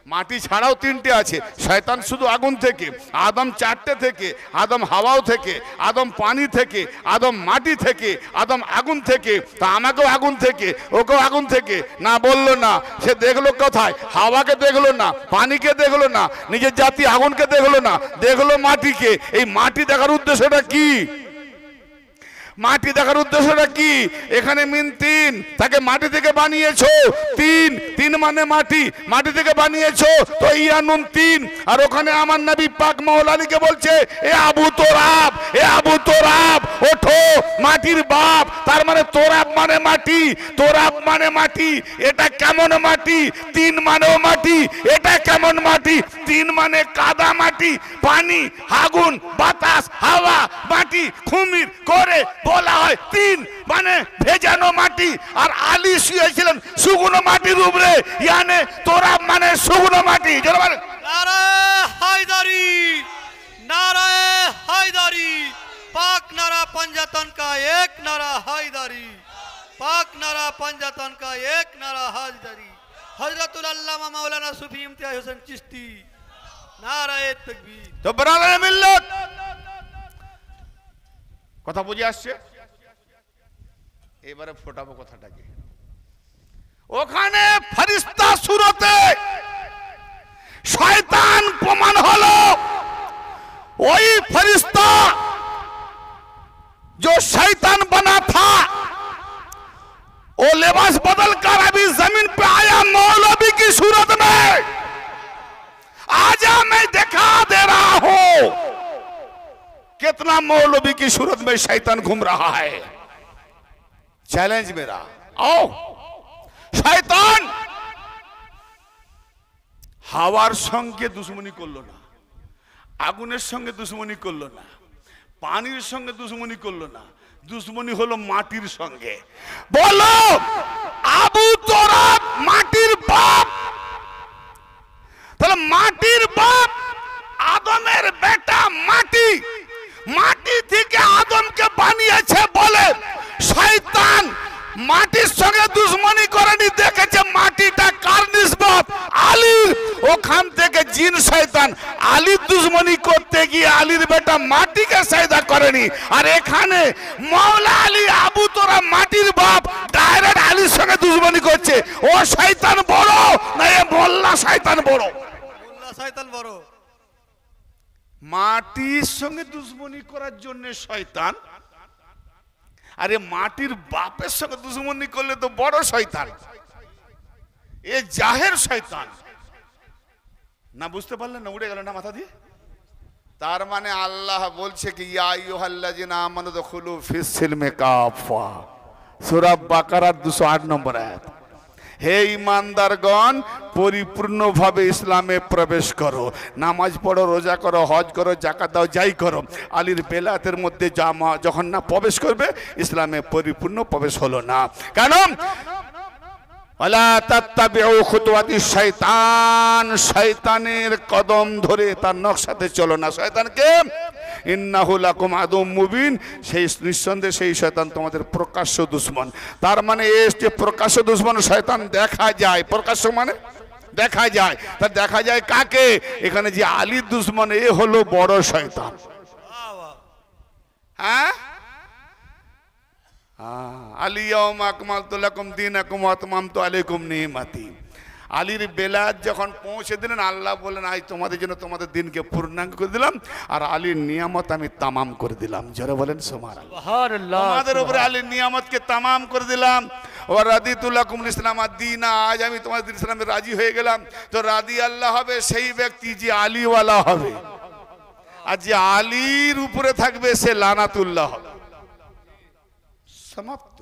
মাটি ছাড়াও 3টে আছে। শয়তান শুধু আগুন থেকে, আদম 4টে থেকে, আদম হাওয়াও থেকে, আদম পানি থেকে, আদম মাটি থেকে, আদম আগুন থেকে। তা আমাকেও আগুন থেকে, ওকেও আগুন থেকে না বললো না। সে দেখলো কোথায়? হাওয়াকে দেখলো না, পানিকে দেখলো না, নিজের জাতি আগুনকে দেখলো না, দেখলো মাটিকে। এই মাটি দেখার উদ্দেশ্যটা কি? মাটি দেখার উদ্দেশ্যটা কি? এখানে মিন তিন, তাকে মাটি থেকে বানিয়েছো। তিন মানে মাটি, মাটি থেকে বানিয়েছো তো ইয়া নুন 3। আর ওখানে আমার নবী পাক মাওলা আলীকে বলছে, এ আবু তোরাব, এ আবু তোরাব ওঠো, মাটির বাপ। তার মানে তোরাব মানে মাটি, তোরাব মানে মাটি। এটা কেমন মাটি? 3 মানেও মাটি। এটা কেমন মাটি? 3 মানে কাদা মাটি, পানি, আগুন, বাতাস, হাওয়া, মাটি খুমির করে বলা হয় 3 মানে ভেজানো মাটি। আর আলী শুয়েছিলেন শুকনো মাটির উপরে, ইয়ানে তোরাব মানে শুকনো মাটি।
নারে হায়দারি, নারে হায়দারি, পাক নারা पंजातन का एक नारा हैदरी, पाक नारा पंजातन का एक नारा हैदरी। हजरतुल अल्लामा मौलाना सूफी इम्तियाज हुसैन चिश्ती, नाराए तकबीर।
तो ब्रादर मिल्लत কথা বুঝে আসছে? এবারে ফোটাবো কথাটাকে। ওখানে ফেরেশতা সুরতে শয়তান প্রমাণ হলো। ওই फरिश्ता जो शैतान बना था लिबास बदल कर अभी जमीन पे आया मौलवी की सूरत में। आजा मैं दिखा दे रहा हूं कितना मौलवी की सूरत में शैतान घूम रहा है। चैलेंज मेरा, आओ। शैतान হাওয়ার সঙ্গে দুশ্মনী করলো না, আগুনের সঙ্গে দুশ্মনী করলো না, পানির সঙ্গে দুশ্মনী করলো না, দুশ্মনী হলো মাটির সঙ্গে। বলো আবু তোরাব মাটির বাপ, তাহলে মাটির বাপ আদমের বেটা মাটি, মাটি থেকে আদমকে বানিয়েছে বলে শয়তান মাটির সঙ্গে দুশ্মনী করেনি, দেখেছে মাটিটা কার নিসবত, আলীর। ওখান থেকে জিন শয়তান আলীর দুশ্মনী করতে গিয়ে আলীর বেটা মাটিকে সাজদা করেনি। আর এখানে মাওলা আলী আবু তোরা মাটির বাপ ডাইরেক্ট আলীর সঙ্গে দুশ্মনী করছে। ও শয়তান বড় না এ মোল্লা শয়তান বড়?
মোল্লা শয়তান বড়।
মাটির সঙ্গে দুশ্মনী করার জন্য শয়তান, আরে মাটির বাপের সঙ্গে দুশ্মনী করলে তো বড় শয়তান, এ জাহের শয়তান। না বুঝতে পারলেন না? উড়ে গেল না মাথা দিয়ে? তার মানে আল্লাহ বলছে কি ইয়া আইয়ুহাল্লাযিনা আমানু দুখুলু ফিস সিলমি কাফা, সূরা বাকারার 208 নম্বর আয়াত। হে ইমানদারগণ পরিপূর্ণভাবে ইসলামে প্রবেশ করো, নামাজ পড়ো, রোজা করো, হজ করো, যাকাত দাও, যাই করো। আলীর বেলাতের মধ্যে যখন না প্রবেশ করবে ইসলামে পরিপূর্ণ প্রবেশ হলো না। কারণ ওয়ালা তাত্তাবিউ খুতুওয়াতিশ শাইতান, শয়তানের কদম ধরে তার নকশাতে চলো না। শয়তানকে ইন্নাহু লাকুম আদুম মুবিন, সেই নিঃসন্দেহে সেই শয়তান তোমাদের প্রকাশ্য দুশমন। তার মানে এই যে প্রকাশ্য দুশমন শয়তান দেখা যায়, প্রকাশ্য মানে দেখা যায়। তা দেখা যায় কাকে? এখানে যে আলীর দুশমন এ হলো বড় শয়তান। হ্যাঁ, আলিয়াউমা আকমালতু লাকুম দীনাকুম ওয়া আতমামতু আলাইকুম নি'মাতি। আলীর বেলাত যখন পৌঁছে দিলেন আল্লাহ বললেন আজ তোমাদের জন্য তোমাদের দিনকে পূর্ণাঙ্গ করে দিলাম আর আলীর নিয়ামত আমি তামাম করে দিলাম। জোরে বলেন সুবহানাল্লাহ। তোমাদের উপরে আলীর নিয়ামতকে তামাম করে দিলাম। ওয়া রাদিতু লাকুমুল ইসলাম আদ-দীন, আজ আমি তোমাদের দিন ইসলামে রাজি হয়ে গেলাম। তো রাদি আল্লাহ হবে সেই ব্যক্তি যে আলীওয়ালা হবে, আর যে আলীর উপরে থাকবে সে লানাতুল্লাহ হবে। সমাপ্ত।